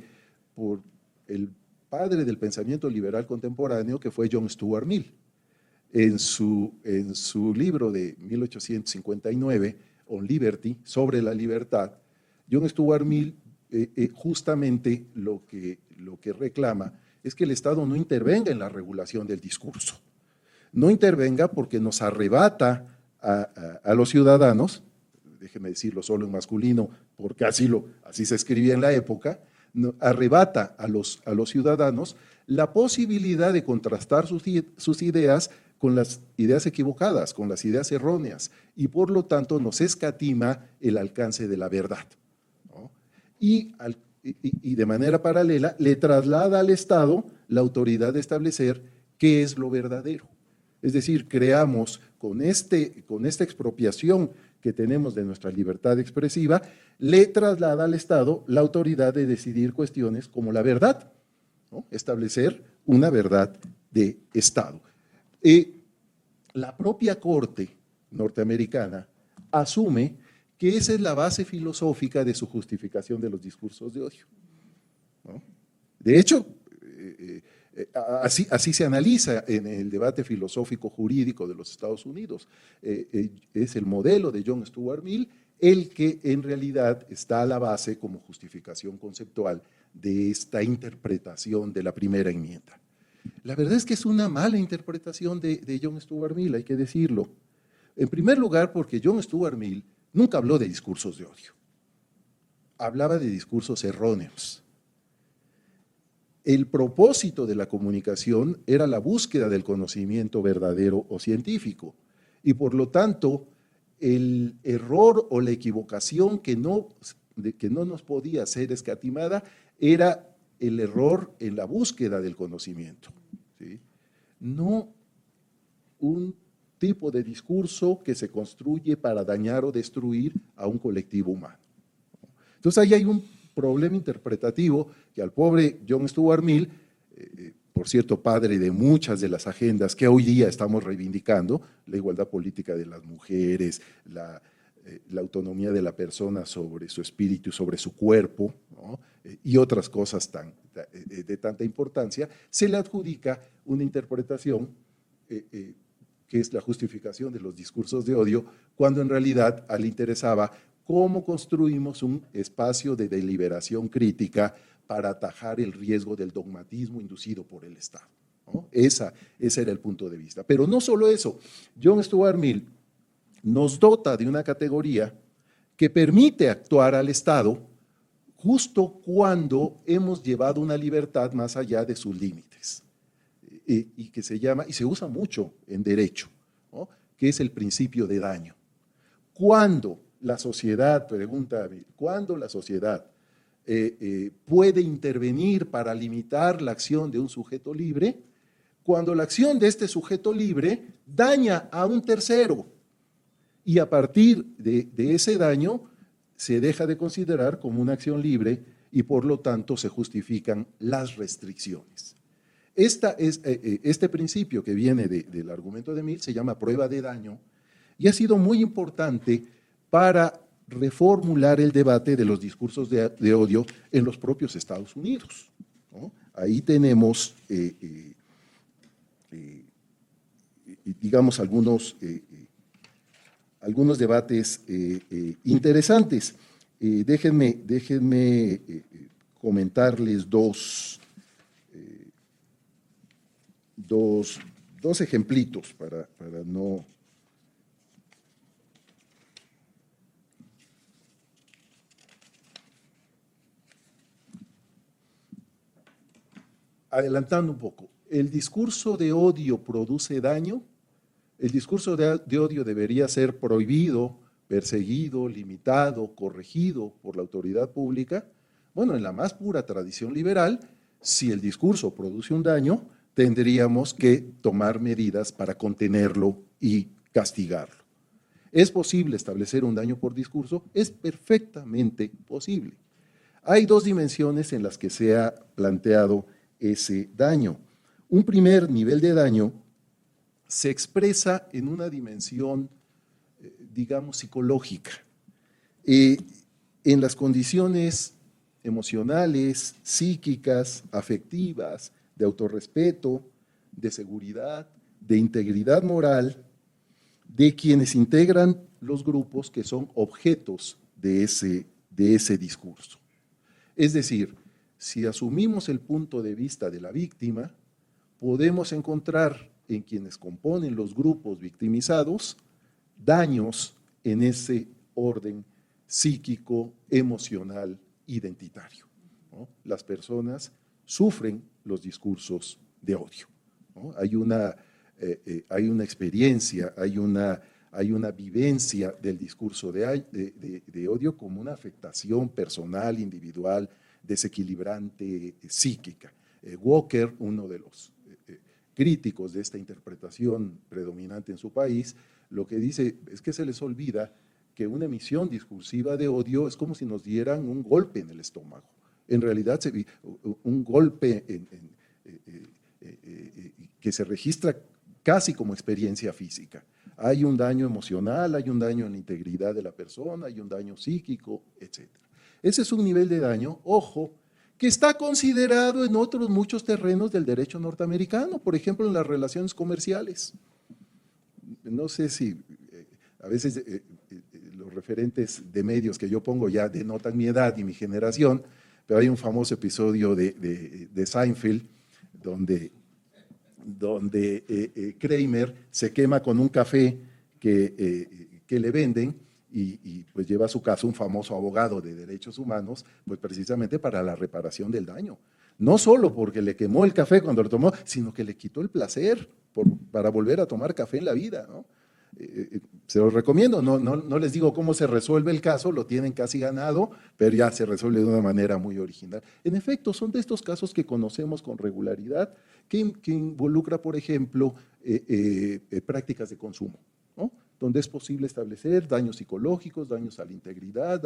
por el padre del pensamiento liberal contemporáneo, que fue John Stuart Mill. En su libro de 1859, On Liberty, sobre la libertad, John Stuart Mill justamente lo que reclama es que el Estado no intervenga en la regulación del discurso. No intervenga porque nos arrebata a los ciudadanos, déjeme decirlo solo en masculino, porque así se escribía en la época, arrebata a los ciudadanos la posibilidad de contrastar sus ideas con las ideas equivocadas, con las ideas erróneas, y por lo tanto nos escatima el alcance de la verdad, ¿no? Y de manera paralela le traslada al Estado la autoridad de establecer qué es lo verdadero. Es decir, creamos con esta expropiación que tenemos de nuestra libertad expresiva, le traslada al Estado la autoridad de decidir cuestiones como la verdad, ¿no? Establecer una verdad de Estado. La propia Corte norteamericana asume que esa es la base filosófica de su justificación de los discursos de odio, ¿no? De hecho, así se analiza en el debate filosófico jurídico de los Estados Unidos. Es el modelo de John Stuart Mill el que en realidad está a la base como justificación conceptual de esta interpretación de la primera enmienda. La verdad es que es una mala interpretación de John Stuart Mill, hay que decirlo. En primer lugar, porque John Stuart Mill nunca habló de discursos de odio. Hablaba de discursos erróneos. El propósito de la comunicación era la búsqueda del conocimiento verdadero o científico, y por lo tanto el error o la equivocación que no nos podía ser escatimada era el error en la búsqueda del conocimiento, ¿sí? No un tipo de discurso que se construye para dañar o destruir a un colectivo humano. Entonces ahí hay un problema interpretativo que al pobre John Stuart Mill, por cierto, padre de muchas de las agendas que hoy día estamos reivindicando, la igualdad política de las mujeres, la autonomía de la persona sobre su espíritu, sobre su cuerpo, ¿no? Y otras cosas de tanta importancia, se le adjudica una interpretación que es la justificación de los discursos de odio, cuando en realidad a él le interesaba cómo construimos un espacio de deliberación crítica para atajar el riesgo del dogmatismo inducido por el Estado, ¿no? Ese era el punto de vista. Pero no solo eso, John Stuart Mill nos dota de una categoría que permite actuar al Estado justo cuando hemos llevado una libertad más allá de sus límites, y que se llama, y se usa mucho en derecho, ¿no? Que es el principio de daño. Cuando la sociedad, pregunta, ¿cuándo la sociedad puede intervenir para limitar la acción de un sujeto libre? Cuando la acción de este sujeto libre daña a un tercero, y a partir de ese daño se deja de considerar como una acción libre y por lo tanto se justifican las restricciones. Este principio que viene del argumento de Mill se llama prueba de daño y ha sido muy importante para reformular el debate de los discursos de odio en los propios Estados Unidos, ¿no? Ahí tenemos, digamos, algunos debates interesantes. Déjenme comentarles dos ejemplitos para no... Adelantando un poco, ¿el discurso de odio produce daño? El discurso de odio debería ser prohibido, perseguido, limitado, corregido por la autoridad pública. Bueno, en la más pura tradición liberal, si el discurso produce un daño, tendríamos que tomar medidas para contenerlo y castigarlo. ¿Es posible establecer un daño por discurso? Es perfectamente posible. Hay dos dimensiones en las que se ha planteado ese daño. Un primer nivel de daño se expresa en una dimensión, digamos, psicológica. En las condiciones emocionales, psíquicas, afectivas, de autorrespeto, de seguridad, de integridad moral, de quienes integran los grupos que son objetos de ese discurso. Es decir, si asumimos el punto de vista de la víctima, podemos encontrar en quienes componen los grupos victimizados daños en ese orden psíquico, emocional, identitario, ¿no? Las personas sufren los discursos de odio, ¿no? Hay una experiencia, hay una vivencia del discurso de odio como una afectación personal, individual, desequilibrante, psíquica. Walker, uno de los críticos de esta interpretación predominante en su país, lo que dice es que se les olvida que una emisión discursiva de odio es como si nos dieran un golpe en el estómago. En realidad, un golpe que se registra casi como experiencia física. Hay un daño emocional, hay un daño en la integridad de la persona, hay un daño psíquico, etc. Ese es un nivel de daño, ojo, que está considerado en otros muchos terrenos del derecho norteamericano, por ejemplo, en las relaciones comerciales. No sé si a veces los referentes de medios que yo pongo ya denotan mi edad y mi generación, pero hay un famoso episodio de Seinfeld donde Kramer se quema con un café que le venden y pues lleva a su casa un famoso abogado de derechos humanos, pues precisamente para la reparación del daño. No solo porque le quemó el café cuando lo tomó, sino que le quitó el placer para volver a tomar café en la vida, ¿no? Se los recomiendo, no les digo cómo se resuelve el caso, lo tienen casi ganado, pero ya se resuelve de una manera muy original. En efecto, son de estos casos que conocemos con regularidad, que involucra, por ejemplo, prácticas de consumo, ¿no? Donde es posible establecer daños psicológicos, daños a la integridad.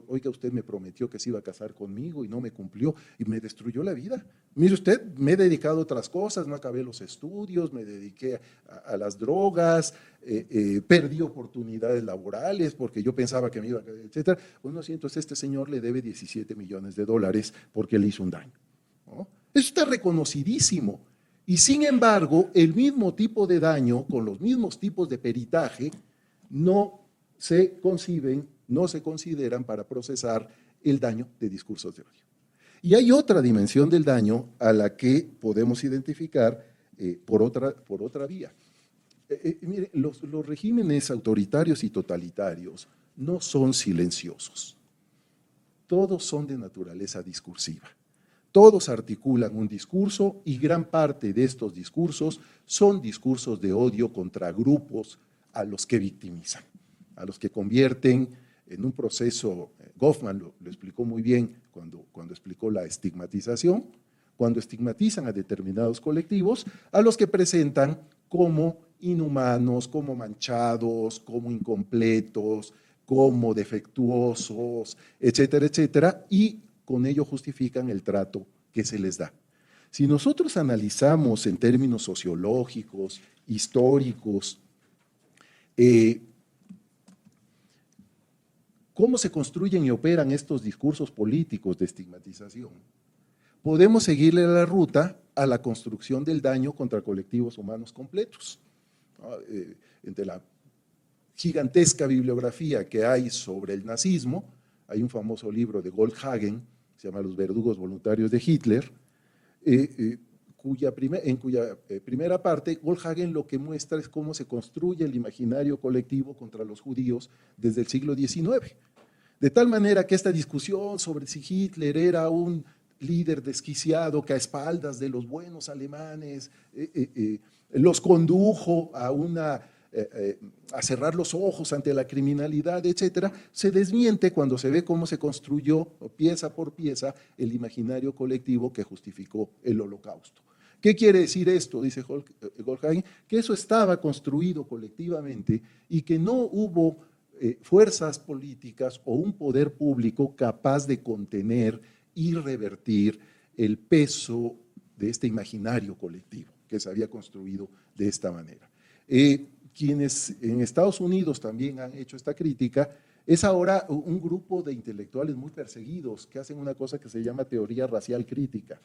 Oiga, usted me prometió que se iba a casar conmigo y no me cumplió y me destruyó la vida. Mire usted, me he dedicado a otras cosas, no acabé los estudios, me dediqué a las drogas, perdí oportunidades laborales porque yo pensaba que me iba a caer, etcétera. Bueno, sí, entonces este señor le debe $17 millones porque le hizo un daño, ¿no? Eso está reconocidísimo. Y sin embargo, el mismo tipo de daño, con los mismos tipos de peritaje, no se conciben, no se consideran para procesar el daño de discursos de odio. Y hay otra dimensión del daño a la que podemos identificar por otra vía. Mire, los regímenes autoritarios y totalitarios no son silenciosos. Todos son de naturaleza discursiva. Todos articulan un discurso y gran parte de estos discursos son discursos de odio contra grupos a los que victimizan, a los que convierten en un proceso. Goffman lo explicó muy bien cuando explicó la estigmatización, cuando estigmatizan a determinados colectivos, a los que presentan como inhumanos, como manchados, como incompletos, como defectuosos, etcétera, etcétera, y con ello justifican el trato que se les da. Si nosotros analizamos en términos sociológicos, históricos, cómo se construyen y operan estos discursos políticos de estigmatización, podemos seguirle la ruta a la construcción del daño contra colectivos humanos completos. Entre la gigantesca bibliografía que hay sobre el nazismo, hay un famoso libro de Goldhagen, se llama Los verdugos voluntarios de Hitler, en cuya primera parte, Goldhagen lo que muestra es cómo se construye el imaginario colectivo contra los judíos desde el siglo XIX. De tal manera que esta discusión sobre si Hitler era un líder desquiciado que a espaldas de los buenos alemanes los condujo a cerrar los ojos ante la criminalidad, etcétera, se desmiente cuando se ve cómo se construyó pieza por pieza el imaginario colectivo que justificó el Holocausto. ¿Qué quiere decir esto? Dice Goldhagen, que eso estaba construido colectivamente y que no hubo fuerzas políticas o un poder público capaz de contener y revertir el peso de este imaginario colectivo que se había construido de esta manera. Quienes en Estados Unidos también han hecho esta crítica, es ahora un grupo de intelectuales muy perseguidos que hacen una cosa que se llama teoría racial crítica,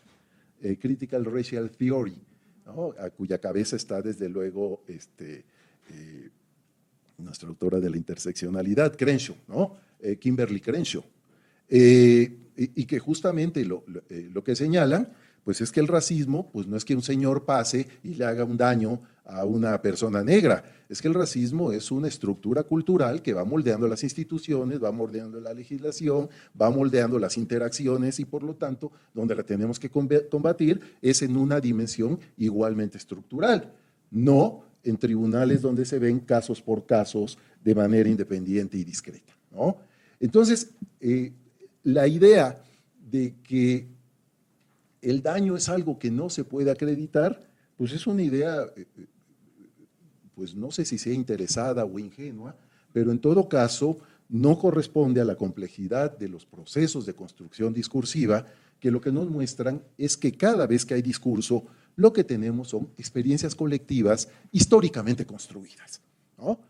Critical Racial Theory, ¿no? A cuya cabeza está desde luego nuestra autora de la interseccionalidad, Crenshaw, ¿no? Kimberly Crenshaw, y que justamente lo que señalan pues es que el racismo pues no es que un señor pase y le haga un daño a una persona negra, es que el racismo es una estructura cultural que va moldeando las instituciones, va moldeando la legislación, va moldeando las interacciones y por lo tanto donde la tenemos que combatir es en una dimensión igualmente estructural, no en tribunales donde se ven casos por casos de manera independiente y discreta, ¿no? Entonces, la idea de que el daño es algo que no se puede acreditar, pues es una idea, pues no sé si sea interesada o ingenua, pero en todo caso no corresponde a la complejidad de los procesos de construcción discursiva, que lo que nos muestran es que cada vez que hay discurso, lo que tenemos son experiencias colectivas históricamente construidas, ¿no?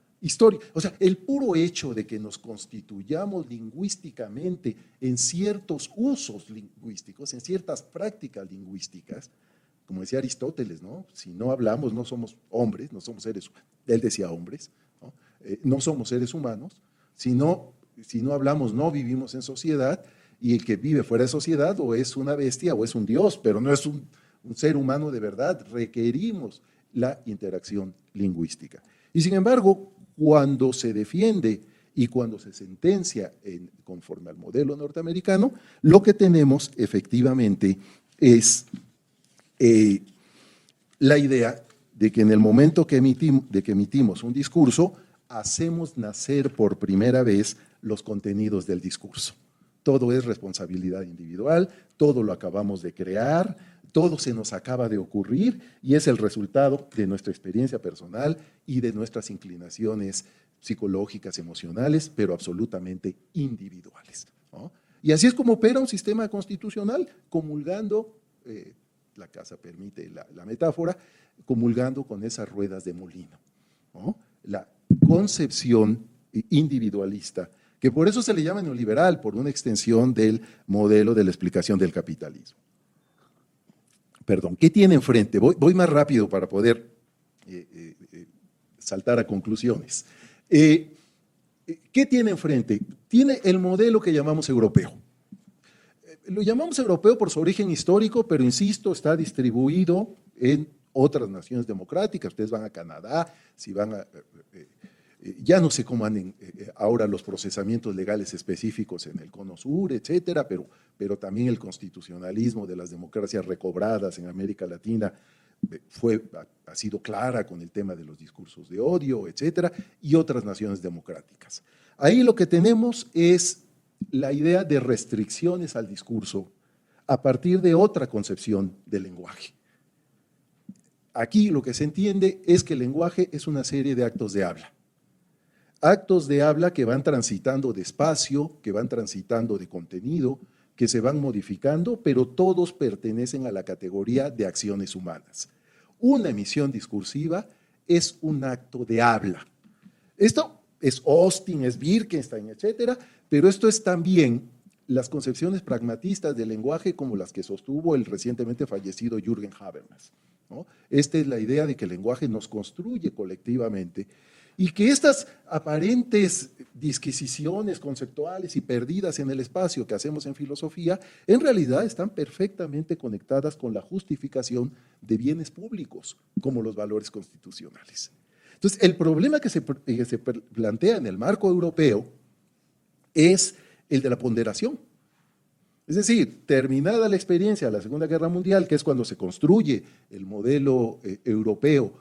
O sea, el puro hecho de que nos constituyamos lingüísticamente en ciertos usos lingüísticos, en ciertas prácticas lingüísticas, como decía Aristóteles, ¿no? Si no hablamos, no somos hombres, no somos seres, él decía hombres, ¿no? No somos seres humanos, si no hablamos, no vivimos en sociedad, y el que vive fuera de sociedad o es una bestia o es un dios, pero no es un ser humano de verdad, requerimos la interacción lingüística. Y sin embargo, cuando se defiende y cuando se sentencia conforme al modelo norteamericano, lo que tenemos efectivamente es la idea de que en el momento que emitimos un discurso, hacemos nacer por primera vez los contenidos del discurso. Todo es responsabilidad individual, todo lo acabamos de crear, todo se nos acaba de ocurrir y es el resultado de nuestra experiencia personal y de nuestras inclinaciones psicológicas, emocionales, pero absolutamente individuales, ¿no? Y así es como opera un sistema constitucional, comulgando, la casa permite la metáfora, comulgando con esas ruedas de molino, ¿no? La concepción individualista, que por eso se le llama neoliberal, por una extensión del modelo de la explicación del capitalismo. Perdón, ¿qué tiene enfrente? Voy más rápido para poder saltar a conclusiones. ¿Qué tiene enfrente? Tiene el modelo que llamamos europeo. Lo llamamos europeo por su origen histórico, pero insisto, está distribuido en otras naciones democráticas. Ustedes van a Canadá, si van a… ya no sé cómo andan ahora los procesamientos legales específicos en el Cono Sur, etcétera, pero también el constitucionalismo de las democracias recobradas en América Latina ha sido clara con el tema de los discursos de odio, etcétera, y otras naciones democráticas. Ahí lo que tenemos es la idea de restricciones al discurso a partir de otra concepción del lenguaje. Aquí lo que se entiende es que el lenguaje es una serie de actos de habla. Actos de habla que van transitando de espacio, que van transitando de contenido, que se van modificando, pero todos pertenecen a la categoría de acciones humanas. Una emisión discursiva es un acto de habla. Esto es Austin, es Wittgenstein, etcétera, pero esto es también las concepciones pragmatistas del lenguaje como las que sostuvo el recientemente fallecido Jürgen Habermas, ¿no? Esta es la idea de que el lenguaje nos construye colectivamente y que estas aparentes disquisiciones conceptuales y perdidas en el espacio que hacemos en filosofía, en realidad están perfectamente conectadas con la justificación de bienes públicos, como los valores constitucionales. Entonces, el problema que se plantea en el marco europeo es el de la ponderación. Es decir, terminada la experiencia de la Segunda Guerra Mundial, que es cuando se construye el modelo europeo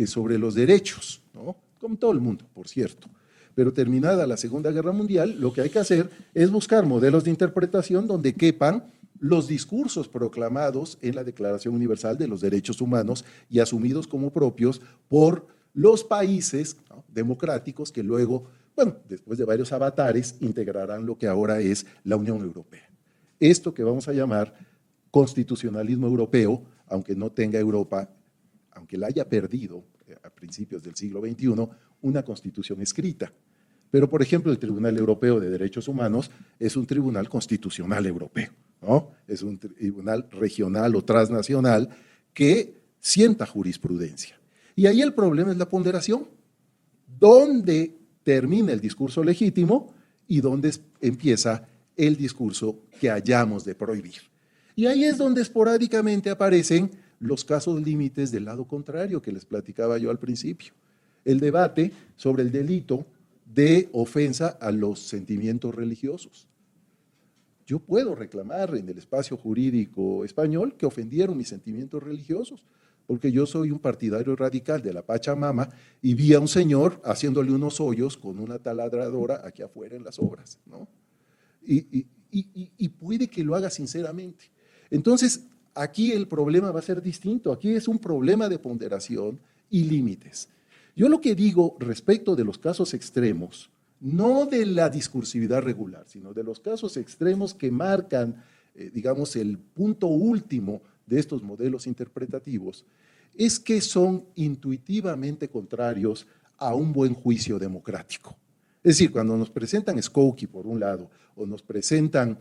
sobre los derechos, ¿no? Como todo el mundo, por cierto. Pero terminada la Segunda Guerra Mundial, lo que hay que hacer es buscar modelos de interpretación donde quepan los discursos proclamados en la Declaración Universal de los Derechos Humanos y asumidos como propios por los países, ¿no?, democráticos que luego, bueno, después de varios avatares, integrarán lo que ahora es la Unión Europea. Esto que vamos a llamar constitucionalismo europeo, aunque no tenga Europa, aunque la haya perdido a principios del siglo XXI, una constitución escrita. Pero, por ejemplo, el Tribunal Europeo de Derechos Humanos es un tribunal constitucional europeo, ¿no? Es un tribunal regional o transnacional que sienta jurisprudencia. Y ahí el problema es la ponderación. ¿Dónde termina el discurso legítimo y dónde empieza el discurso que hayamos de prohibir? Y ahí es donde esporádicamente aparecen los casos límites del lado contrario que les platicaba yo al principio. El debate sobre el delito de ofensa a los sentimientos religiosos. Yo puedo reclamar en el espacio jurídico español que ofendieron mis sentimientos religiosos, porque yo soy un partidario radical de la Pachamama y vi a un señor haciéndole unos hoyos con una taladradora aquí afuera en las obras, ¿no? Y puede que lo haga sinceramente. Entonces, aquí el problema va a ser distinto. Aquí es un problema de ponderación y límites. Yo lo que digo respecto de los casos extremos, no de la discursividad regular, sino de los casos extremos que marcan, digamos, el punto último de estos modelos interpretativos, es que son intuitivamente contrarios a un buen juicio democrático. Es decir, cuando nos presentan Skokie por un lado, o nos presentan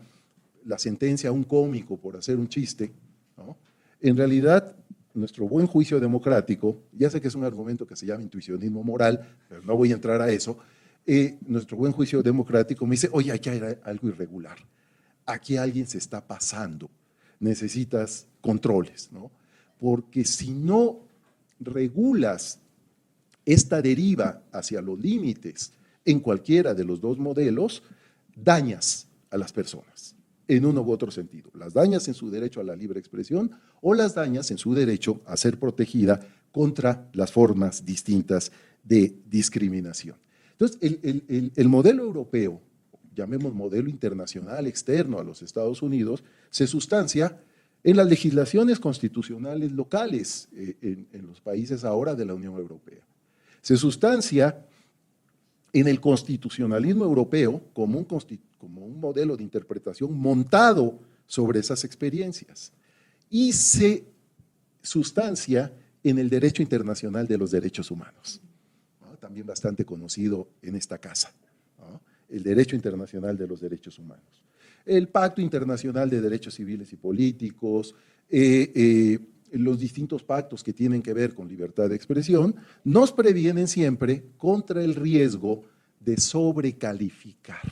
la sentencia a un cómico por hacer un chiste, ¿no?, en realidad nuestro buen juicio democrático, ya sé que es un argumento que se llama intuicionismo moral, pero no voy a entrar a eso, nuestro buen juicio democrático me dice, oye, aquí hay algo irregular, aquí alguien se está pasando, necesitas controles, ¿no? Porque si no regulas esta deriva hacia los límites en cualquiera de los dos modelos, dañas a las personas en uno u otro sentido. Las dañas en su derecho a la libre expresión o las dañas en su derecho a ser protegida contra las formas distintas de discriminación. Entonces, el modelo europeo, llamemos modelo internacional externo a los Estados Unidos, se sustancia en las legislaciones constitucionales locales en los países ahora de la Unión Europea. Se sustancia en el constitucionalismo europeo como un modelo de interpretación montado sobre esas experiencias y se sustancia en el derecho internacional de los derechos humanos, ¿no?, también bastante conocido en esta casa, ¿no?, el derecho internacional de los derechos humanos. El Pacto Internacional de Derechos Civiles y Políticos, los distintos pactos que tienen que ver con libertad de expresión, nos previenen siempre contra el riesgo de sobrecalificar,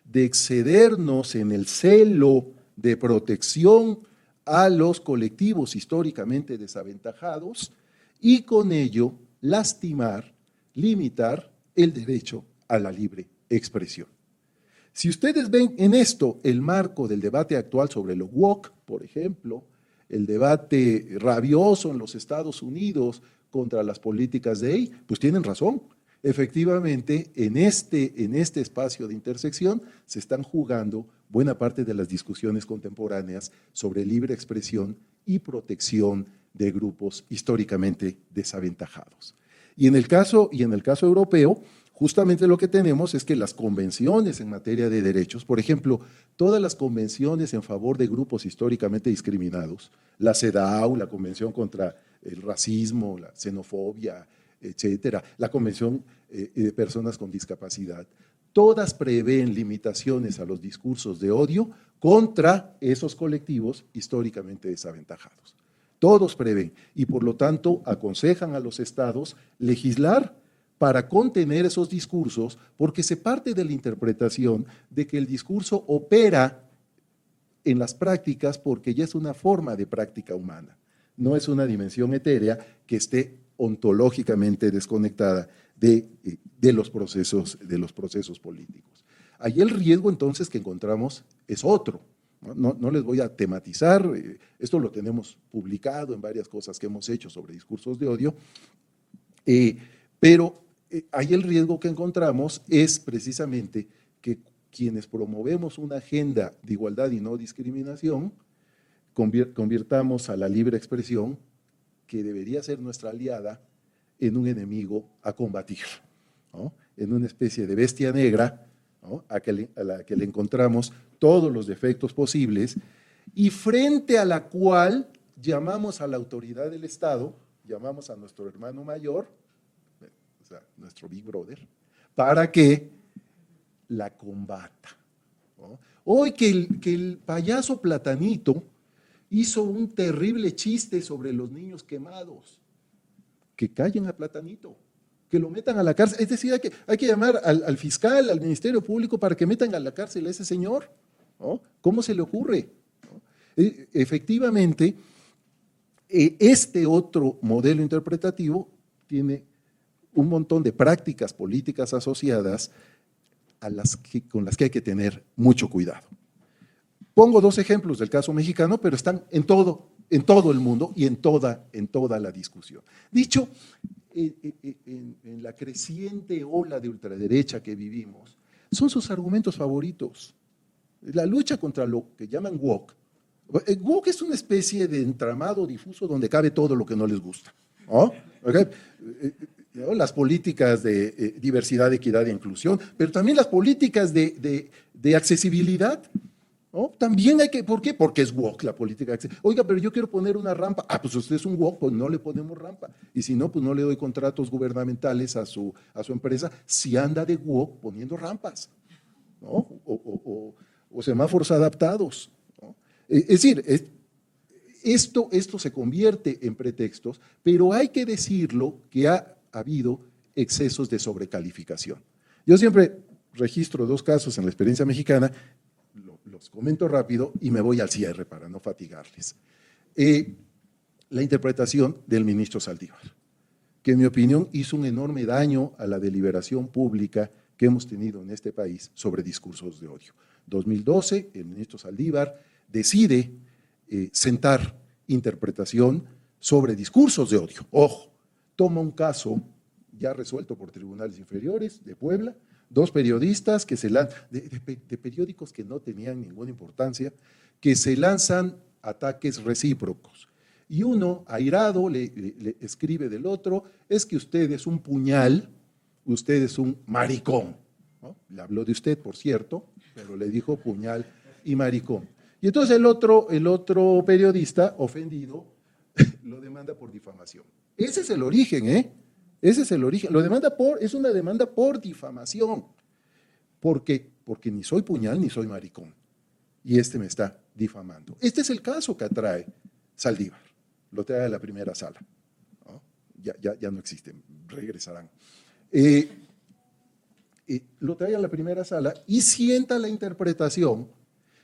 de excedernos en el celo de protección a los colectivos históricamente desaventajados y con ello lastimar, limitar el derecho a la libre expresión. Si ustedes ven en esto el marco del debate actual sobre lo woke, por ejemplo, el debate rabioso en los Estados Unidos contra las políticas de ahí, pues tienen razón. Efectivamente, en este espacio de intersección se están jugando buena parte de las discusiones contemporáneas sobre libre expresión y protección de grupos históricamente desaventajados. Y en el caso europeo, justamente lo que tenemos es que las convenciones en materia de derechos, por ejemplo, todas las convenciones en favor de grupos históricamente discriminados, la CEDAW, la Convención contra el Racismo, la Xenofobia, etcétera, la Convención de Personas con Discapacidad, todas prevén limitaciones a los discursos de odio contra esos colectivos históricamente desaventajados. Todos prevén y por lo tanto aconsejan a los estados legislar para contener esos discursos, porque se parte de la interpretación de que el discurso opera en las prácticas porque ya es una forma de práctica humana, no es una dimensión etérea que esté ontológicamente desconectada de los procesos políticos. Ahí el riesgo entonces que encontramos es otro. No les voy a tematizar, esto lo tenemos publicado en varias cosas que hemos hecho sobre discursos de odio, pero ahí el riesgo que encontramos es precisamente que quienes promovemos una agenda de igualdad y no discriminación, convirtamos a la libre expresión, que debería ser nuestra aliada, en un enemigo a combatir, ¿no? En una especie de bestia negra, ¿no? a la que le encontramos todos los defectos posibles y frente a la cual llamamos a la autoridad del Estado, llamamos a nuestro hermano mayor, o sea, nuestro Big Brother, para que la combata, ¿no? Hoy que el payaso Platanito hizo un terrible chiste sobre los niños quemados, que callen a Platanito, que lo metan a la cárcel. Es decir, hay que llamar al fiscal, al Ministerio Público para que metan a la cárcel a ese señor, ¿no? ¿Cómo se le ocurre? ¿No? Efectivamente, este otro modelo interpretativo tiene un montón de prácticas políticas asociadas con las que hay que tener mucho cuidado. Pongo dos ejemplos del caso mexicano, pero están en todo el mundo y en toda la discusión. Dicho, en la creciente ola de ultraderecha que vivimos, son sus argumentos favoritos. La lucha contra lo que llaman woke. Woke es una especie de entramado difuso donde cabe todo lo que no les gusta, ¿no? Okay. Las políticas de diversidad, equidad e inclusión, pero también las políticas de accesibilidad, ¿no? También hay que, ¿por qué? Porque es woke la política. Oiga, pero yo quiero poner una rampa. Ah, pues usted es un woke, pues no le ponemos rampa. Y si no, pues no le doy contratos gubernamentales a su empresa si anda de woke poniendo rampas, ¿no? O semáforos adaptados, ¿no? Es decir, esto se convierte en pretextos, pero hay que decirlo que ha habido excesos de sobrecalificación. Yo siempre registro dos casos en la experiencia mexicana, los comento rápido y me voy al cierre para no fatigarles. La interpretación del ministro Saldívar, que en mi opinión hizo un enorme daño a la deliberación pública que hemos tenido en este país sobre discursos de odio. 2012, el ministro Saldívar decide sentar interpretación sobre discursos de odio. Ojo, toma un caso ya resuelto por tribunales inferiores de Puebla, dos periodistas que de periódicos que no tenían ninguna importancia, que se lanzan ataques recíprocos. Y uno, airado, le escribe del otro, es que usted es un puñal, usted es un maricón, ¿no? Le habló de usted, por cierto, pero le dijo puñal y maricón. Y entonces el otro periodista, ofendido, lo demanda por difamación. Ese es el origen, ¿eh? Ese es el origen. Es una demanda por difamación. ¿Por qué? Porque ni soy puñal ni soy maricón. Y me está difamando. Este es el caso que atrae Saldívar. Lo trae a la primera sala, ¿no? Ya no existen, regresarán. Lo trae a la primera sala y sienta la interpretación,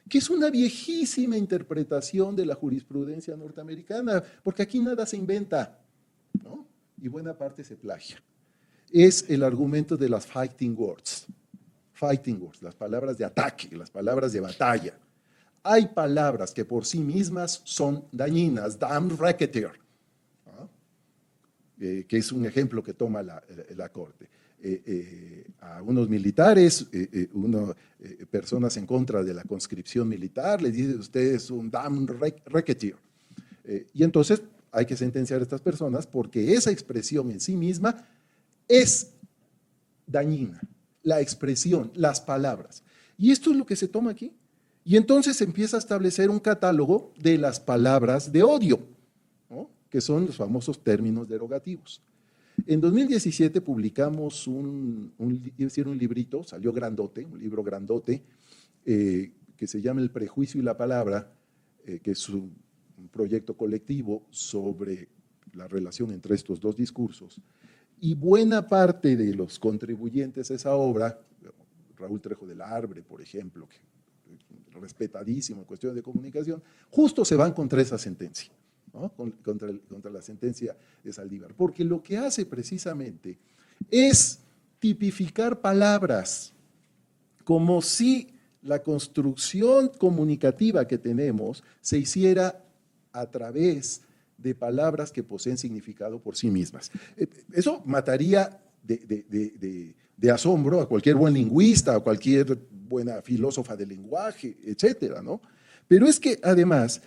que es una viejísima interpretación de la jurisprudencia norteamericana, porque aquí nada se inventa, ¿no? Y buena parte se plagia. Es el argumento de las fighting words, las palabras de ataque, las palabras de batalla. Hay palabras que por sí mismas son dañinas, damn racketeer, ¿no? Que es un ejemplo que toma la Corte. A unos militares, personas en contra de la conscripción militar, les dice usted es un damn racketeer. Y entonces hay que sentenciar a estas personas porque esa expresión en sí misma es dañina, la expresión, las palabras. Y esto es lo que se toma aquí. Y entonces se empieza a establecer un catálogo de las palabras de odio, ¿no? Que son los famosos términos derogativos. En 2017 publicamos un librito, salió grandote, un libro grandote, que se llama El prejuicio y la palabra, que es un proyecto colectivo sobre la relación entre estos dos discursos. Y buena parte de los contribuyentes a esa obra, Raúl Trejo del Arbre, por ejemplo, que respetadísimo en cuestiones de comunicación, justo se van contra esa sentencia, ¿no? Contra la sentencia de Saldívar, porque lo que hace precisamente es tipificar palabras como si la construcción comunicativa que tenemos se hiciera a través de palabras que poseen significado por sí mismas. Eso mataría de asombro a cualquier buen lingüista, a cualquier buena filósofa del lenguaje, etcétera, ¿no? Pero es que además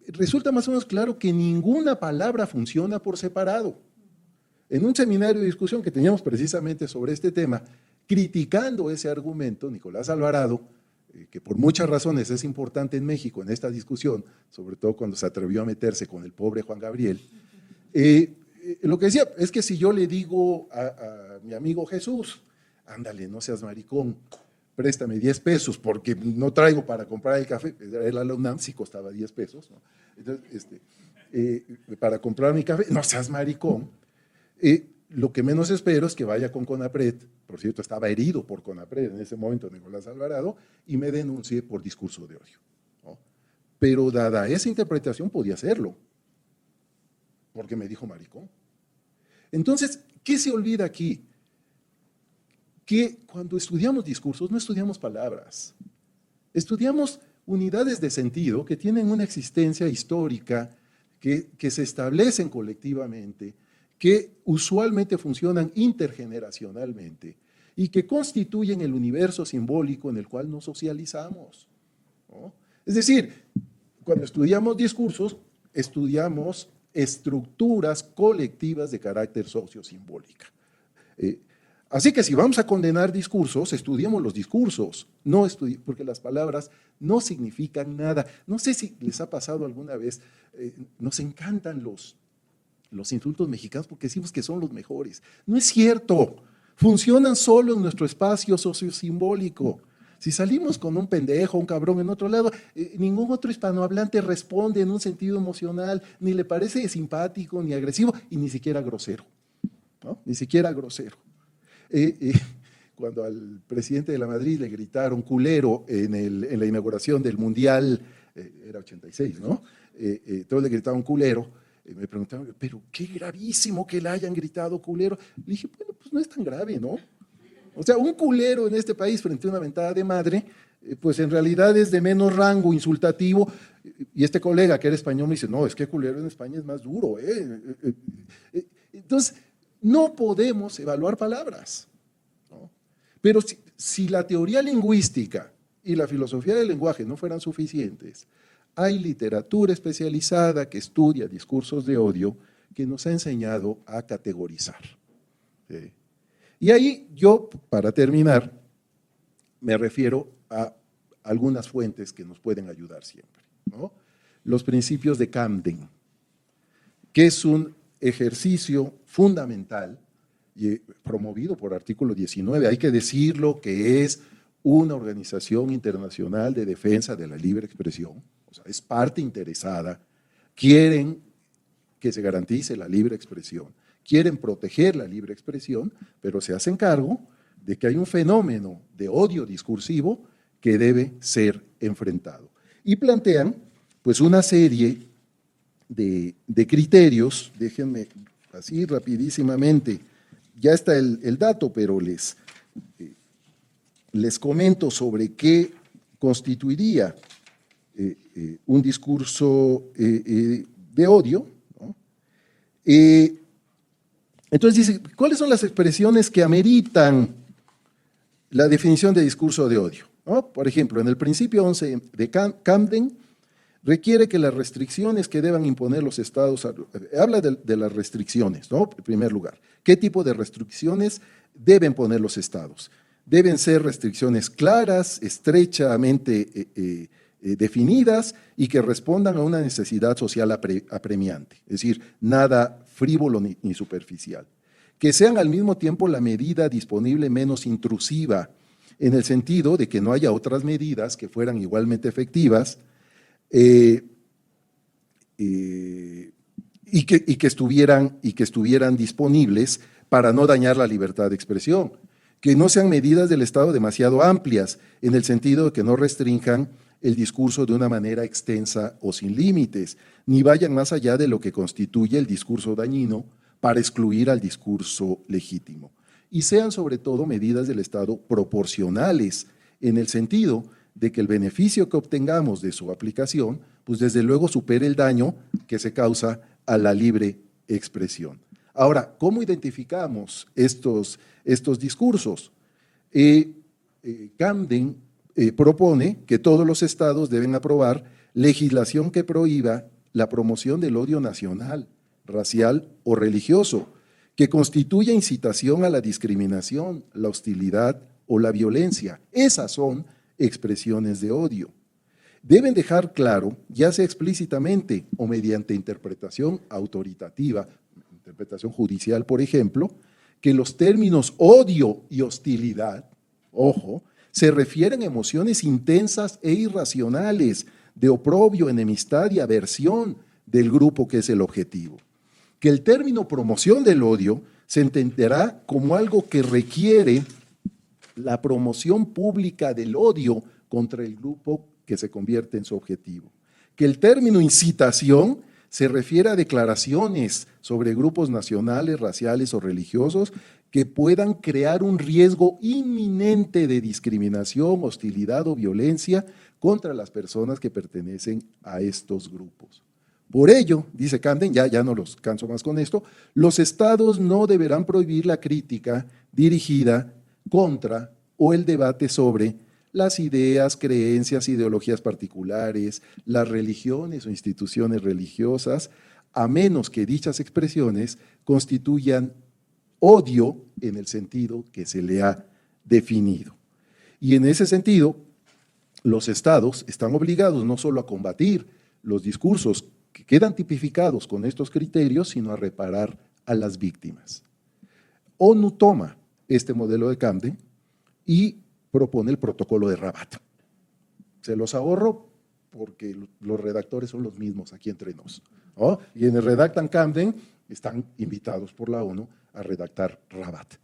resulta más o menos claro que ninguna palabra funciona por separado. En un seminario de discusión que teníamos precisamente sobre este tema, criticando ese argumento, Nicolás Alvarado, que por muchas razones es importante en México en esta discusión, sobre todo cuando se atrevió a meterse con el pobre Juan Gabriel, lo que decía es que si yo le digo a mi amigo Jesús, ándale, no seas maricón, préstame 10 pesos porque no traigo para comprar el café, era la UNAM, sí costaba 10 pesos, ¿no? Entonces, para comprar mi café, no seas maricón, lo que menos espero es que vaya con CONAPRED, por cierto, estaba herido por CONAPRED en ese momento, Nicolás Alvarado, y me denuncie por discurso de odio, ¿no? Pero dada esa interpretación podía hacerlo, porque me dijo maricón. Entonces, ¿qué se olvida aquí? Que cuando estudiamos discursos no estudiamos palabras, estudiamos unidades de sentido que tienen una existencia histórica, que se establecen colectivamente, que usualmente funcionan intergeneracionalmente y que constituyen el universo simbólico en el cual nos socializamos, ¿no? Es decir, cuando estudiamos discursos, estudiamos estructuras colectivas de carácter sociosimbólica. Así que si vamos a condenar discursos, estudiemos los discursos, porque las palabras no significan nada. No sé si les ha pasado alguna vez, nos encantan los insultos mexicanos porque decimos que son los mejores. No es cierto, funcionan solo en nuestro espacio sociosimbólico. Si salimos con un pendejo, un cabrón en otro lado, ningún otro hispanohablante responde en un sentido emocional, ni le parece simpático, ni agresivo, y ni siquiera grosero, ¿no? Ni siquiera grosero. Cuando al presidente de la Madrid le gritaron culero en la inauguración del Mundial, era 86, ¿no? Todos le gritaron culero, me preguntaron, pero qué gravísimo que le hayan gritado culero. Le dije, bueno, pues no es tan grave, ¿no? O sea, un culero en este país frente a una mentada de madre, pues en realidad es de menos rango insultativo. Y este colega que era español me dice, no, es que culero en España es más duro. Entonces, no podemos evaluar palabras, ¿no? Pero si la teoría lingüística y la filosofía del lenguaje no fueran suficientes, hay literatura especializada que estudia discursos de odio que nos ha enseñado a categorizar. ¿Sí? Y ahí yo, para terminar, me refiero a algunas fuentes que nos pueden ayudar siempre, ¿no? Los principios de Camden, que es un ejercicio fundamental y promovido por Artículo 19. Hay que decirlo que es una organización internacional de defensa de la libre expresión, o sea, es parte interesada, quieren que se garantice la libre expresión, quieren proteger la libre expresión, pero se hacen cargo de que hay un fenómeno de odio discursivo que debe ser enfrentado. Y plantean, pues, una serie de criterios, déjenme así rapidísimamente, ya está el dato, pero les comento sobre qué constituiría un discurso de odio, ¿no? Entonces dice, ¿cuáles son las expresiones que ameritan la definición de discurso de odio? ¿No? Por ejemplo, en el principio 11 de Camden, requiere que las restricciones que deban imponer los estados, habla de las restricciones, ¿no? En primer lugar, ¿qué tipo de restricciones deben poner los estados. Deben ser restricciones claras, estrechamente definidas y que respondan a una necesidad social apremiante, es decir, nada frívolo ni superficial. Que sean al mismo tiempo la medida disponible menos intrusiva, en el sentido de que no haya otras medidas que fueran igualmente efectivas y que estuvieran disponibles para no dañar la libertad de expresión. Que no sean medidas del Estado demasiado amplias, en el sentido de que no restrinjan el discurso de una manera extensa o sin límites, ni vayan más allá de lo que constituye el discurso dañino para excluir al discurso legítimo. Y sean sobre todo medidas del Estado proporcionales, en el sentido de que el beneficio que obtengamos de su aplicación, pues desde luego supere el daño que se causa a la libre expresión. Ahora, ¿cómo identificamos estos discursos? Camden propone que todos los estados deben aprobar legislación que prohíba la promoción del odio nacional, racial o religioso, que constituya incitación a la discriminación, la hostilidad o la violencia. Esas son expresiones de odio. Deben dejar claro, ya sea explícitamente o mediante interpretación autoritativa, interpretación judicial, por ejemplo, que los términos odio y hostilidad, ojo, se refieren a emociones intensas e irracionales de oprobio, enemistad y aversión del grupo que es el objetivo. Que el término promoción del odio se entenderá como algo que requiere la promoción pública del odio contra el grupo que se convierte en su objetivo. Que el término incitación se refiere a declaraciones sobre grupos nacionales, raciales o religiosos que puedan crear un riesgo inminente de discriminación, hostilidad o violencia contra las personas que pertenecen a estos grupos. Por ello, dice Camden, ya no los canso más con esto, los estados no deberán prohibir la crítica dirigida contra o el debate sobre las ideas, creencias, ideologías particulares, las religiones o instituciones religiosas, a menos que dichas expresiones constituyan odio en el sentido que se le ha definido. Y en ese sentido, los estados están obligados no solo a combatir los discursos que quedan tipificados con estos criterios, sino a reparar a las víctimas. ONU toma este modelo de Camden y propone el protocolo de Rabat. Se los ahorro porque los redactores son los mismos aquí entre nos, ¿no? Y en el Redactan Camden están invitados por la ONU a redactar Rabat.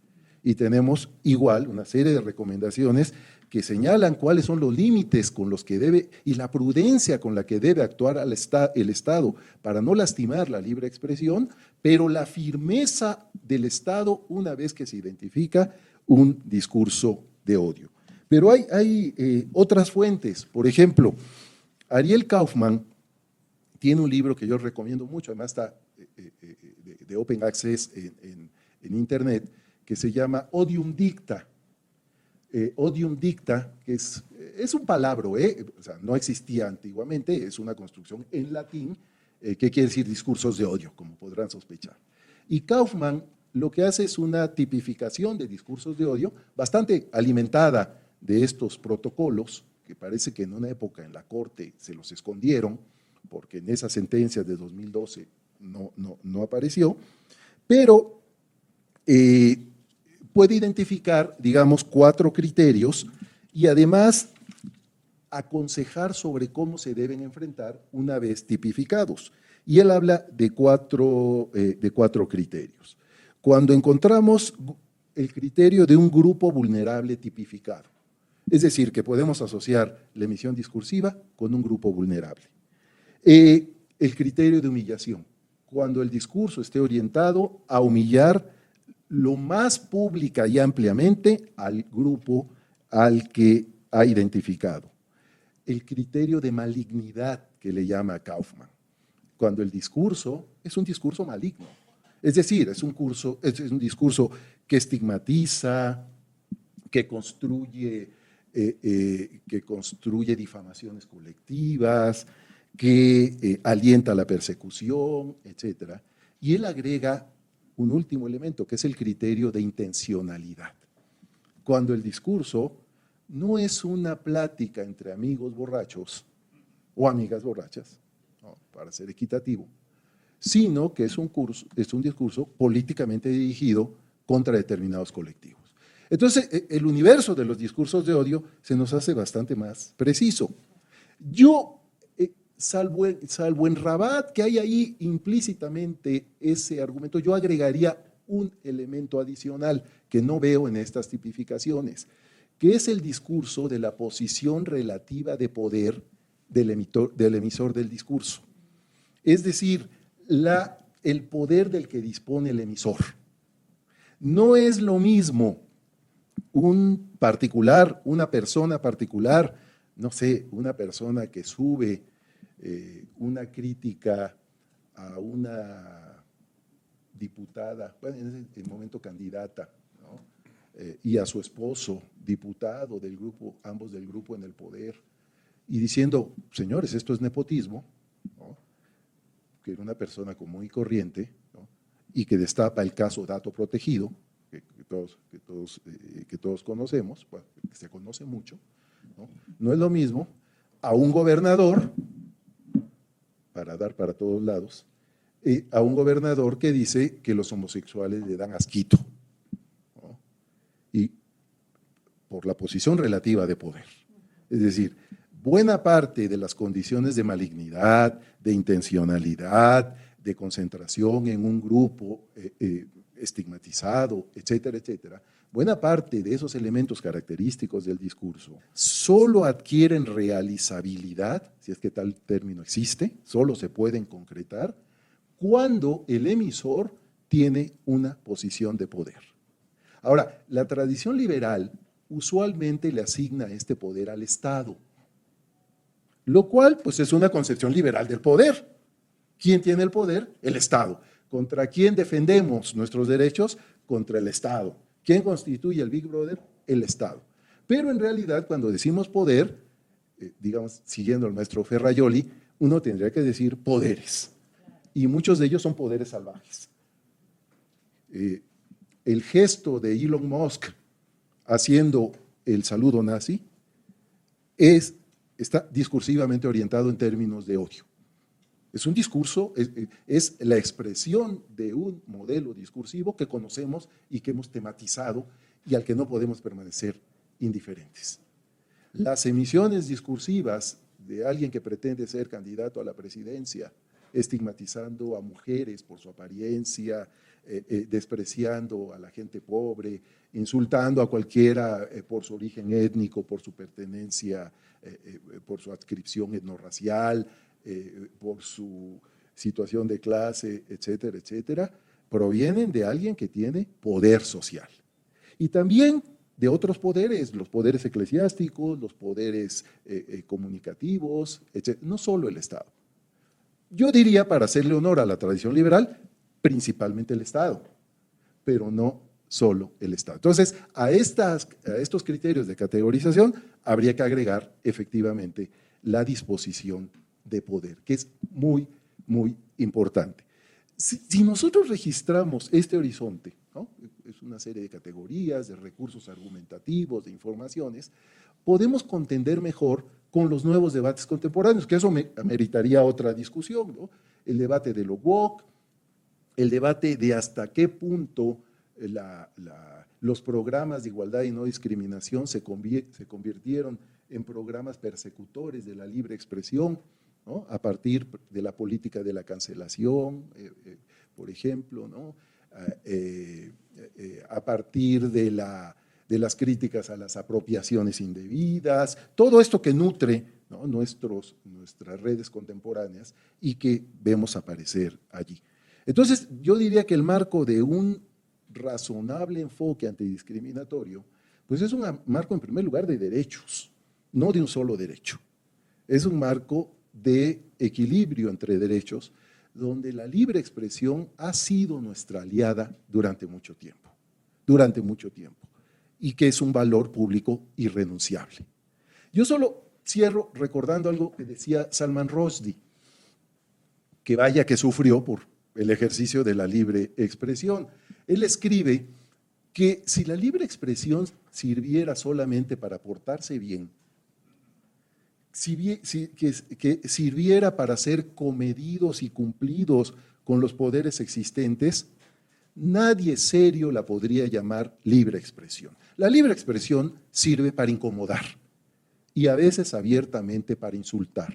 Y tenemos igual una serie de recomendaciones que señalan cuáles son los límites con los que debe y la prudencia con la que debe actuar el Estado para no lastimar la libre expresión, pero la firmeza del Estado una vez que se identifica un discurso de odio. Pero hay otras fuentes. Por ejemplo, Ariel Kaufman tiene un libro que yo recomiendo mucho, además está de Open Access en Internet, que se llama Odium Dicta. Odium Dicta, que es un palabra, o sea, no existía antiguamente, es una construcción en latín, que quiere decir discursos de odio, como podrán sospechar. Y Kaufman lo que hace es una tipificación de discursos de odio bastante alimentada de estos protocolos, que parece que en una época en la Corte se los escondieron, porque en esa sentencia de 2012 no apareció, pero puede identificar, digamos, 4 criterios y además aconsejar sobre cómo se deben enfrentar una vez tipificados. Y él habla de cuatro criterios. Cuando encontramos el criterio de un grupo vulnerable tipificado, es decir, que podemos asociar la emisión discursiva con un grupo vulnerable. El criterio de humillación, cuando el discurso esté orientado a humillar lo más pública y ampliamente al grupo al que ha identificado. El criterio de malignidad que le llama Kaufman, cuando el discurso es un discurso maligno, es decir, es un discurso que estigmatiza, que construye difamaciones colectivas, que alienta la persecución, etc. Y él agrega un último elemento, que es el criterio de intencionalidad. Cuando el discurso no es una plática entre amigos borrachos o amigas borrachas, ¿no?, para ser equitativo, sino que es un discurso políticamente dirigido contra determinados colectivos. Entonces, el universo de los discursos de odio se nos hace bastante más preciso. Yo, salvo en Rabat, que hay ahí implícitamente ese argumento, yo agregaría un elemento adicional que no veo en estas tipificaciones, que es el discurso de la posición relativa de poder del emisor del discurso. Es decir, el poder del que dispone el emisor. No es lo mismo un particular, una persona particular, no sé, una persona que sube una crítica a una diputada, bueno, en ese momento candidata, ¿no?, y a su esposo, diputado del grupo, ambos del grupo en el poder, y diciendo, señores, esto es nepotismo, ¿no?, que era una persona común y corriente, ¿no?, y que destapa el caso dato protegido, que todos conocemos, bueno, que se conoce mucho, ¿no? No es lo mismo a un gobernador, para dar para todos lados, a un gobernador que dice que los homosexuales le dan asquito, ¿no?, y por la posición relativa de poder. Es decir, buena parte de las condiciones de malignidad, de intencionalidad, de concentración en un grupo estigmatizado, etcétera, etcétera, buena parte de esos elementos característicos del discurso solo adquieren realizabilidad, si es que tal término existe, solo se pueden concretar, cuando el emisor tiene una posición de poder. Ahora, la tradición liberal usualmente le asigna este poder al Estado, lo cual pues es una concepción liberal del poder. ¿Quién tiene el poder? El Estado. ¿Contra quién defendemos nuestros derechos? Contra el Estado. ¿Quién constituye el Big Brother? El Estado. Pero en realidad, cuando decimos poder, digamos, siguiendo al maestro Ferrajoli, uno tendría que decir poderes. Y muchos de ellos son poderes salvajes. El gesto de Elon Musk haciendo el saludo nazi está discursivamente orientado en términos de odio. Es un discurso, es la expresión de un modelo discursivo que conocemos y que hemos tematizado y al que no podemos permanecer indiferentes. Las emisiones discursivas de alguien que pretende ser candidato a la presidencia, estigmatizando a mujeres por su apariencia, despreciando a la gente pobre, insultando a cualquiera por su origen étnico, por su pertenencia, por su adscripción etnorracial, por su situación de clase, etcétera, etcétera, provienen de alguien que tiene poder social. Y también de otros poderes, los poderes eclesiásticos, los poderes comunicativos, etcétera, no solo el Estado. Yo diría, para hacerle honor a la tradición liberal, principalmente el Estado, pero no solo el Estado. Entonces, a estos criterios de categorización habría que agregar efectivamente la disposición de poder, que es muy, muy importante. Si nosotros registramos este horizonte, ¿no?, es una serie de categorías, de recursos argumentativos, de informaciones, podemos contender mejor con los nuevos debates contemporáneos, que eso ameritaría otra discusión, ¿no? El debate de lo woke, el debate de hasta qué punto los programas de igualdad y no discriminación se convirtieron en programas persecutores de la libre expresión, ¿no?, a partir de la política de la cancelación, por ejemplo, ¿no?, a partir de las críticas a las apropiaciones indebidas, todo esto que nutre, ¿no?, nuestras redes contemporáneas y que vemos aparecer allí. Entonces, yo diría que el marco de un razonable enfoque antidiscriminatorio, pues es un marco en primer lugar de derechos, no de un solo derecho. Es un marco de equilibrio entre derechos, donde la libre expresión ha sido nuestra aliada durante mucho tiempo, y que es un valor público irrenunciable. Yo solo cierro recordando algo que decía Salman Rushdie, que vaya que sufrió por el ejercicio de la libre expresión. Él escribe que si la libre expresión sirviera solamente para portarse bien, que sirviera para ser comedidos y cumplidos con los poderes existentes, nadie serio la podría llamar libre expresión. La libre expresión sirve para incomodar y a veces abiertamente para insultar,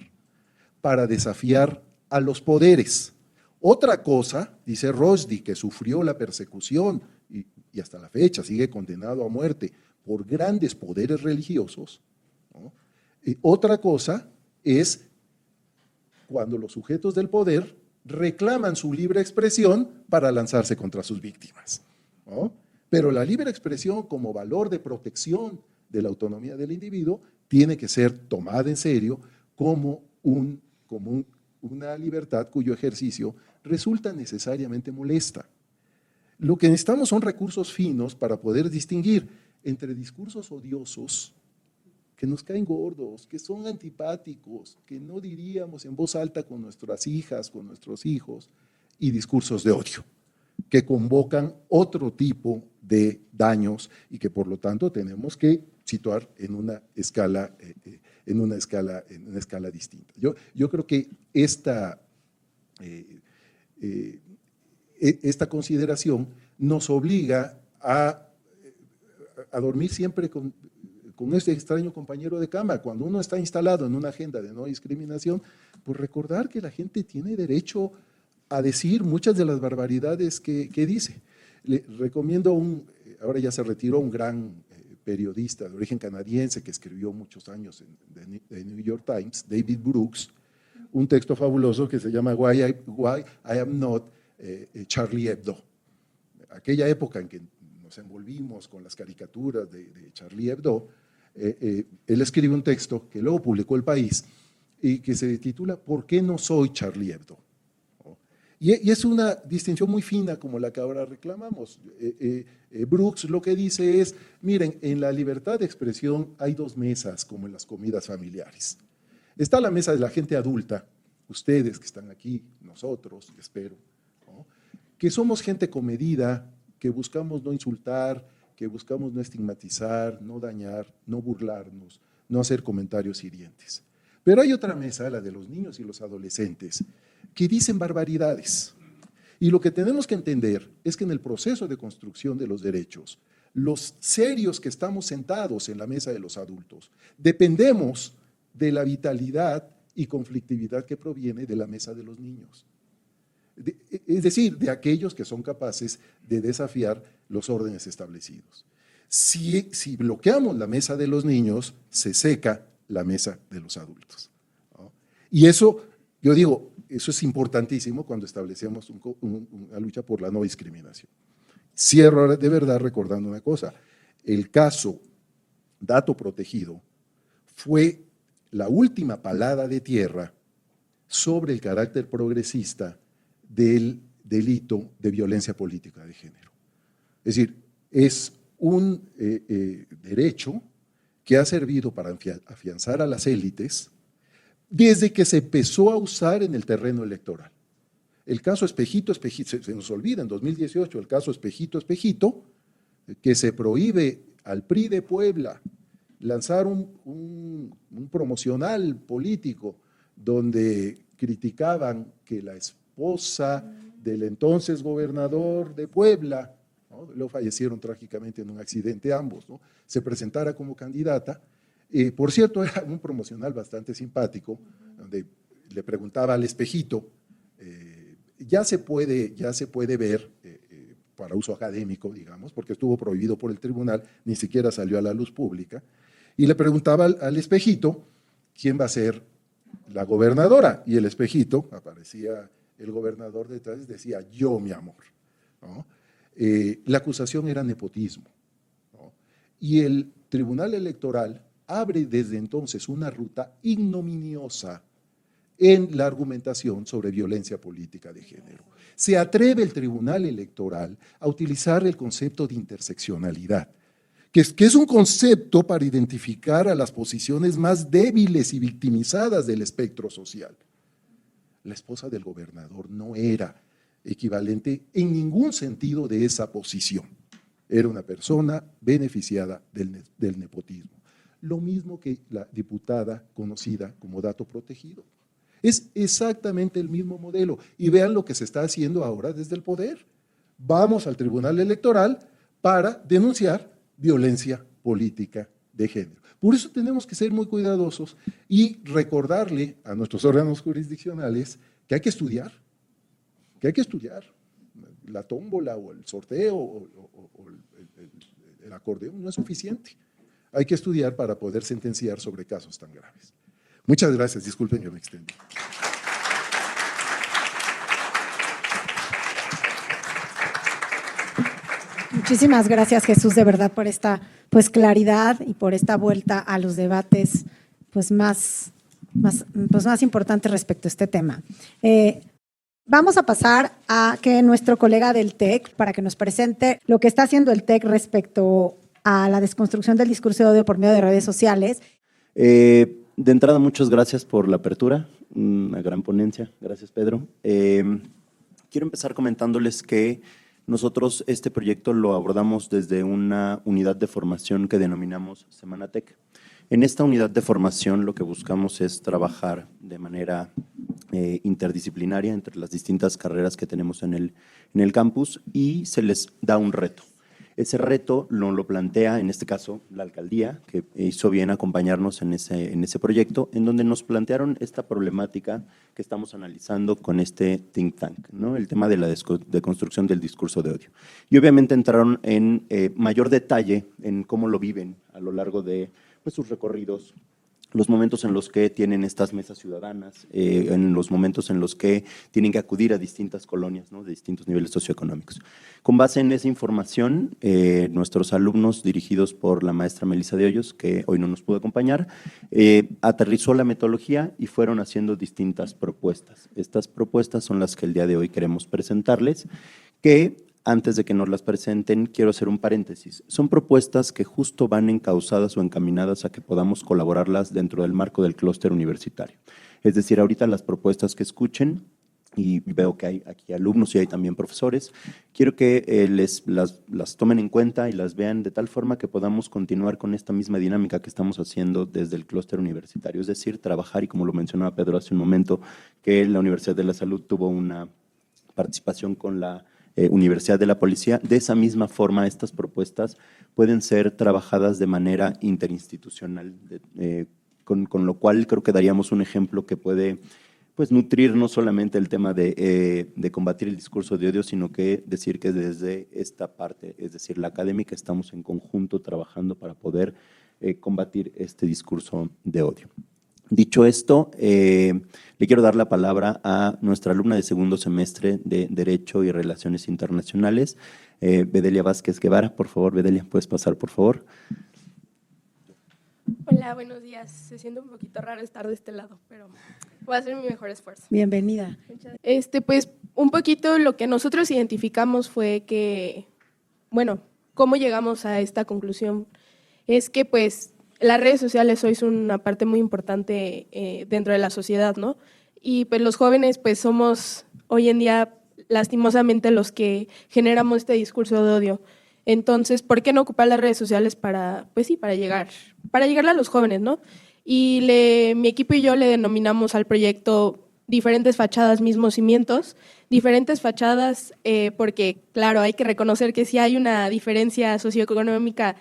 para desafiar a los poderes. Otra cosa, dice Rushdie, que sufrió la persecución y hasta la fecha sigue condenado a muerte por grandes poderes religiosos, ¿no? Otra cosa es cuando los sujetos del poder reclaman su libre expresión para lanzarse contra sus víctimas, ¿no? Pero la libre expresión como valor de protección de la autonomía del individuo tiene que ser tomada en serio como una libertad cuyo ejercicio resulta necesariamente molesta. Lo que necesitamos son recursos finos para poder distinguir entre discursos odiosos que nos caen gordos, que son antipáticos, que no diríamos en voz alta con nuestras hijas, con nuestros hijos, y discursos de odio, que convocan otro tipo de daños y que por lo tanto tenemos que situar en una escala, distinta. Yo creo que esta consideración nos obliga a dormir siempre con este extraño compañero de cama. Cuando uno está instalado en una agenda de no discriminación, pues recordar que la gente tiene derecho a decir muchas de las barbaridades que dice. Le recomiendo ahora ya se retiró, un gran periodista de origen canadiense que escribió muchos años en The New York Times, David Brooks, un texto fabuloso que se llama Why I Am Not Charlie Hebdo. Aquella época en que nos envolvimos con las caricaturas de Charlie Hebdo, él escribe un texto que luego publicó El País y que se titula ¿Por qué no soy Charlie Hebdo? Y es una distinción muy fina como la que ahora reclamamos. Brooks lo que dice es, miren, en la libertad de expresión hay dos mesas como en las comidas familiares. Está la mesa de la gente adulta, ustedes que están aquí, nosotros, espero, ¿no? Que somos gente comedida, que buscamos no insultar, que buscamos no estigmatizar, no dañar, no burlarnos, no hacer comentarios hirientes. Pero hay otra mesa, la de los niños y los adolescentes, que dicen barbaridades. Y lo que tenemos que entender es que en el proceso de construcción de los derechos, los serios que estamos sentados en la mesa de los adultos, dependemos de la vitalidad y conflictividad que proviene de la mesa de los niños. Es decir, de aquellos que son capaces de desafiar los órdenes establecidos. Si bloqueamos la mesa de los niños, se seca la mesa de los adultos, ¿no? Y eso, yo digo, eso es importantísimo cuando establecemos una lucha por la no discriminación. Cierro de verdad recordando una cosa. El caso Dato Protegido fue la última palada de tierra sobre el carácter progresista del delito de violencia política de género. Es decir, es un derecho que ha servido para afianzar a las élites desde que se empezó a usar en el terreno electoral. El caso Espejito, se nos olvida, en 2018, el caso Espejito, que se prohíbe al PRI de Puebla lanzar un promocional político donde criticaban que la esposa del entonces gobernador de Puebla, ¿no? Luego fallecieron trágicamente en un accidente ambos, ¿no? Se presentara como candidata. Por cierto, era un promocional bastante simpático, donde le preguntaba al Espejito, ya se puede ver para uso académico, digamos, porque estuvo prohibido por el tribunal, ni siquiera salió a la luz pública, y le preguntaba al Espejito quién va a ser la gobernadora, y el Espejito, aparecía el gobernador detrás, decía, yo, mi amor, ¿no? La acusación era nepotismo, ¿no? Y el Tribunal Electoral abre desde entonces una ruta ignominiosa en la argumentación sobre violencia política de género. Se atreve el Tribunal Electoral a utilizar el concepto de interseccionalidad, que es un concepto para identificar a las posiciones más débiles y victimizadas del espectro social. La esposa del gobernador no era equivalente en ningún sentido de esa posición. Era una persona beneficiada del nepotismo. Lo mismo que la diputada conocida como dato protegido. Es exactamente el mismo modelo. Y vean lo que se está haciendo ahora desde el poder. Vamos al Tribunal Electoral para denunciar violencia política de género. Por eso tenemos que ser muy cuidadosos y recordarle a nuestros órganos jurisdiccionales que hay que estudiar, La tómbola o el sorteo o el acordeón no es suficiente. Hay que estudiar para poder sentenciar sobre casos tan graves. Muchas gracias, disculpen que me extendí. Muchísimas gracias, Jesús, de verdad, por esta claridad y por esta vuelta a los debates más importantes respecto a este tema. Vamos a pasar a que nuestro colega del TEC, para que nos presente lo que está haciendo el TEC respecto a la desconstrucción del discurso de odio por medio de redes sociales. De entrada, muchas gracias por la apertura, una gran ponencia. Gracias, Pedro. Quiero empezar comentándoles que nosotros este proyecto lo abordamos desde una unidad de formación que denominamos Semana TEC. En esta unidad de formación lo que buscamos es trabajar de manera interdisciplinaria entre las distintas carreras que tenemos en el campus y se les da un reto. Ese reto lo plantea, en este caso, la alcaldía, que hizo bien acompañarnos en ese proyecto, en donde nos plantearon esta problemática que estamos analizando con este think tank, ¿no? El tema de la deconstrucción del discurso de odio. Y obviamente entraron en mayor detalle en cómo lo viven a lo largo de sus recorridos, los momentos en los que tienen estas mesas ciudadanas, en los momentos en los que tienen que acudir a distintas colonias, ¿no?, de distintos niveles socioeconómicos. Con base en esa información, nuestros alumnos, dirigidos por la maestra Melissa de Hoyos, que hoy no nos pudo acompañar, aterrizó la metodología y fueron haciendo distintas propuestas. Estas propuestas son las que el día de hoy queremos presentarles, que antes de que nos las presenten, quiero hacer un paréntesis. Son propuestas que justo van encausadas o encaminadas a que podamos colaborarlas dentro del marco del clúster universitario. Es decir, ahorita las propuestas que escuchen, y veo que hay aquí alumnos y hay también profesores, quiero que las tomen en cuenta y las vean de tal forma que podamos continuar con esta misma dinámica que estamos haciendo desde el clúster universitario. Es decir, trabajar, y como lo mencionaba Pedro hace un momento, que la Universidad de la Salud tuvo una participación con la Universidad de la Policía. De esa misma forma, estas propuestas pueden ser trabajadas de manera interinstitucional, con lo cual creo que daríamos un ejemplo que puede nutrir no solamente el tema de combatir el discurso de odio, sino que decir que desde esta parte, es decir, la académica, estamos en conjunto trabajando para poder combatir este discurso de odio. Dicho esto, le quiero dar la palabra a nuestra alumna de segundo semestre de Derecho y Relaciones Internacionales, Bedelia Vázquez Guevara. Por favor, Bedelia, ¿puedes pasar, por favor? Hola, buenos días. Se siente un poquito raro estar de este lado, pero voy a hacer mi mejor esfuerzo. Bienvenida. Pues un poquito lo que nosotros identificamos fue que, cómo llegamos a esta conclusión es que las redes sociales hoy son una parte muy importante dentro de la sociedad, ¿no? Y los jóvenes somos hoy en día lastimosamente los que generamos este discurso de odio. Entonces, ¿por qué no ocupar las redes sociales para llegarle a los jóvenes, ¿no? Y mi equipo y yo le denominamos al proyecto diferentes fachadas, mismos cimientos, diferentes fachadas porque, claro, hay que reconocer que sí hay una diferencia socioeconómica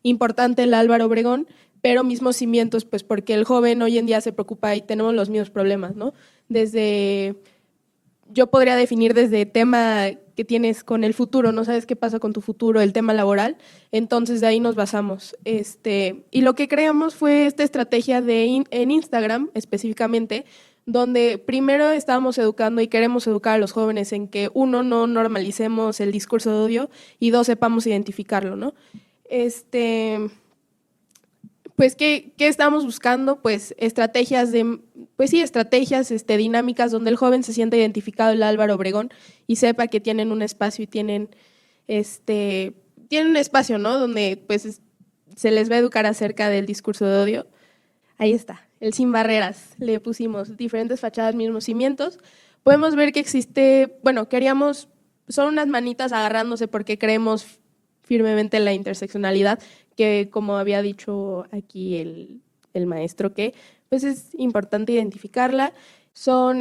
importante en la Álvaro Obregón, pero mismos cimientos, porque el joven hoy en día se preocupa y tenemos los mismos problemas, ¿no? Yo podría definir desde tema que tienes con el futuro, no sabes qué pasa con tu futuro, el tema laboral, entonces de ahí nos basamos. Y lo que creamos fue esta estrategia en Instagram específicamente, donde primero estábamos educando y queremos educar a los jóvenes en que, uno, no normalicemos el discurso de odio y dos, sepamos identificarlo, ¿no? ¿Qué estamos buscando? Estrategias dinámicas donde el joven se sienta identificado en el Álvaro Obregón y sepa que tienen un espacio y tienen un espacio, ¿no?, donde se les va a educar acerca del discurso de odio. Ahí está, el sin barreras, le pusimos diferentes fachadas, mismos cimientos, podemos ver que existe, bueno, son unas manitas agarrándose porque creemos firmemente en la interseccionalidad, que como había dicho aquí el maestro, que pues es importante identificarla. Son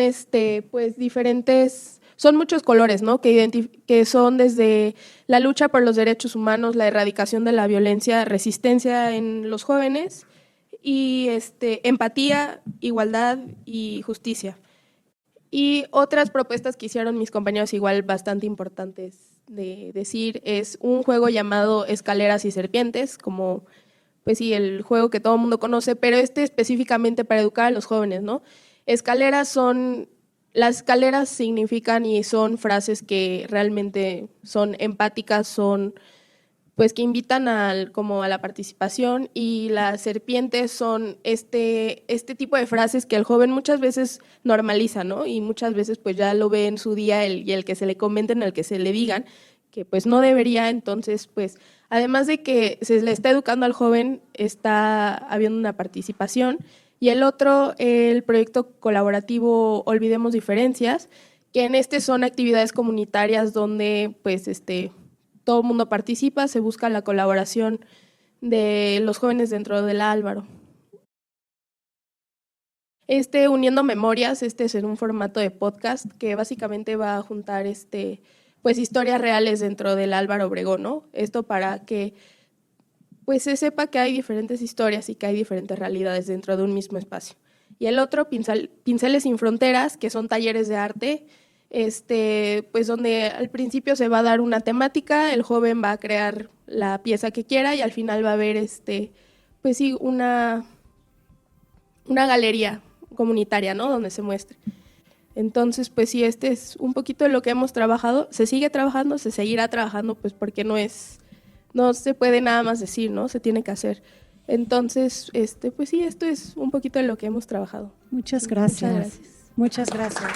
pues diferentes, son muchos colores, ¿no? Que son desde la lucha por los derechos humanos, la erradicación de la violencia, resistencia en los jóvenes y empatía, igualdad y justicia. Y otras propuestas que hicieron mis compañeros igual bastante importantes de decir es un juego llamado Escaleras y Serpientes, como pues sí, el juego que todo el mundo conoce, pero específicamente para educar a los jóvenes, ¿no? Las escaleras significan y son frases que realmente son empáticas, son pues que invitan como a la participación, y las serpientes son este tipo de frases que el joven muchas veces normaliza, ¿no? Y muchas veces pues ya lo ve en su día y el que se le comenten, el que se le digan, que pues no debería. Entonces pues además de que se le está educando al joven, está habiendo una participación. Y el otro, el proyecto colaborativo Olvidemos Diferencias, que en son actividades comunitarias donde pues todo el mundo participa, se busca la colaboración de los jóvenes dentro del Álvaro. Uniendo Memorias, es en un formato de podcast que básicamente va a juntar pues historias reales dentro del Álvaro Obregón, ¿no? Esto para que pues se sepa que hay diferentes historias y que hay diferentes realidades dentro de un mismo espacio. Y el otro, Pinceles sin Fronteras, que son talleres de arte, pues donde al principio se va a dar una temática, el joven va a crear la pieza que quiera y al final va a haber pues sí, una galería comunitaria, ¿no? Donde se muestre. Entonces, pues sí, es un poquito de lo que hemos trabajado. Se sigue trabajando, se seguirá trabajando, pues porque no se puede nada más decir, ¿no? Se tiene que hacer. Entonces, pues sí, esto es un poquito de lo que hemos trabajado. Muchas gracias. Muchas gracias. Muchas gracias.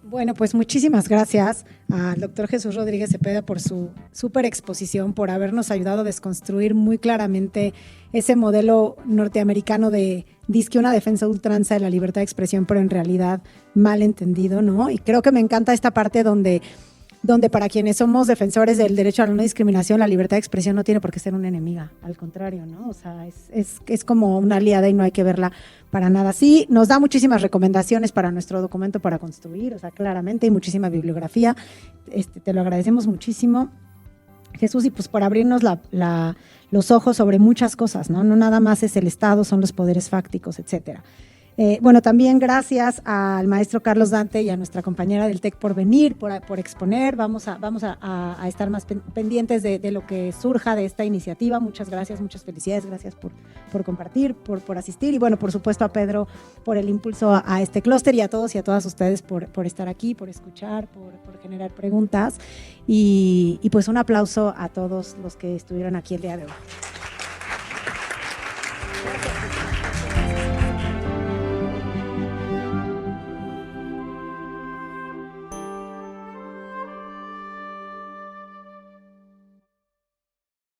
Bueno, pues muchísimas gracias al doctor Jesús Rodríguez Cepeda por su súper exposición, por habernos ayudado a desconstruir muy claramente ese modelo norteamericano de disque una defensa ultranza de la libertad de expresión, pero en realidad mal entendido, ¿no? Y creo que me encanta esta parte donde para quienes somos defensores del derecho a la no discriminación, la libertad de expresión no tiene por qué ser una enemiga, al contrario, ¿no? O sea, es como una aliada y no hay que verla para nada. Sí, nos da muchísimas recomendaciones para nuestro documento para construir, o sea, claramente, y muchísima bibliografía. Te lo agradecemos muchísimo, Jesús, y pues por abrirnos los ojos sobre muchas cosas, ¿no? No nada más es el Estado, son los poderes fácticos, etcétera. Bueno, también gracias al maestro Carlos Dante y a nuestra compañera del TEC por venir, por exponer. Vamos a estar más pendientes de lo que surja de esta iniciativa. Muchas gracias, muchas felicidades, gracias por compartir, por asistir, y bueno, por supuesto a Pedro por el impulso a este clúster, y a todos y a todas ustedes por estar aquí, por escuchar, por generar preguntas, y pues un aplauso a todos los que estuvieron aquí el día de hoy.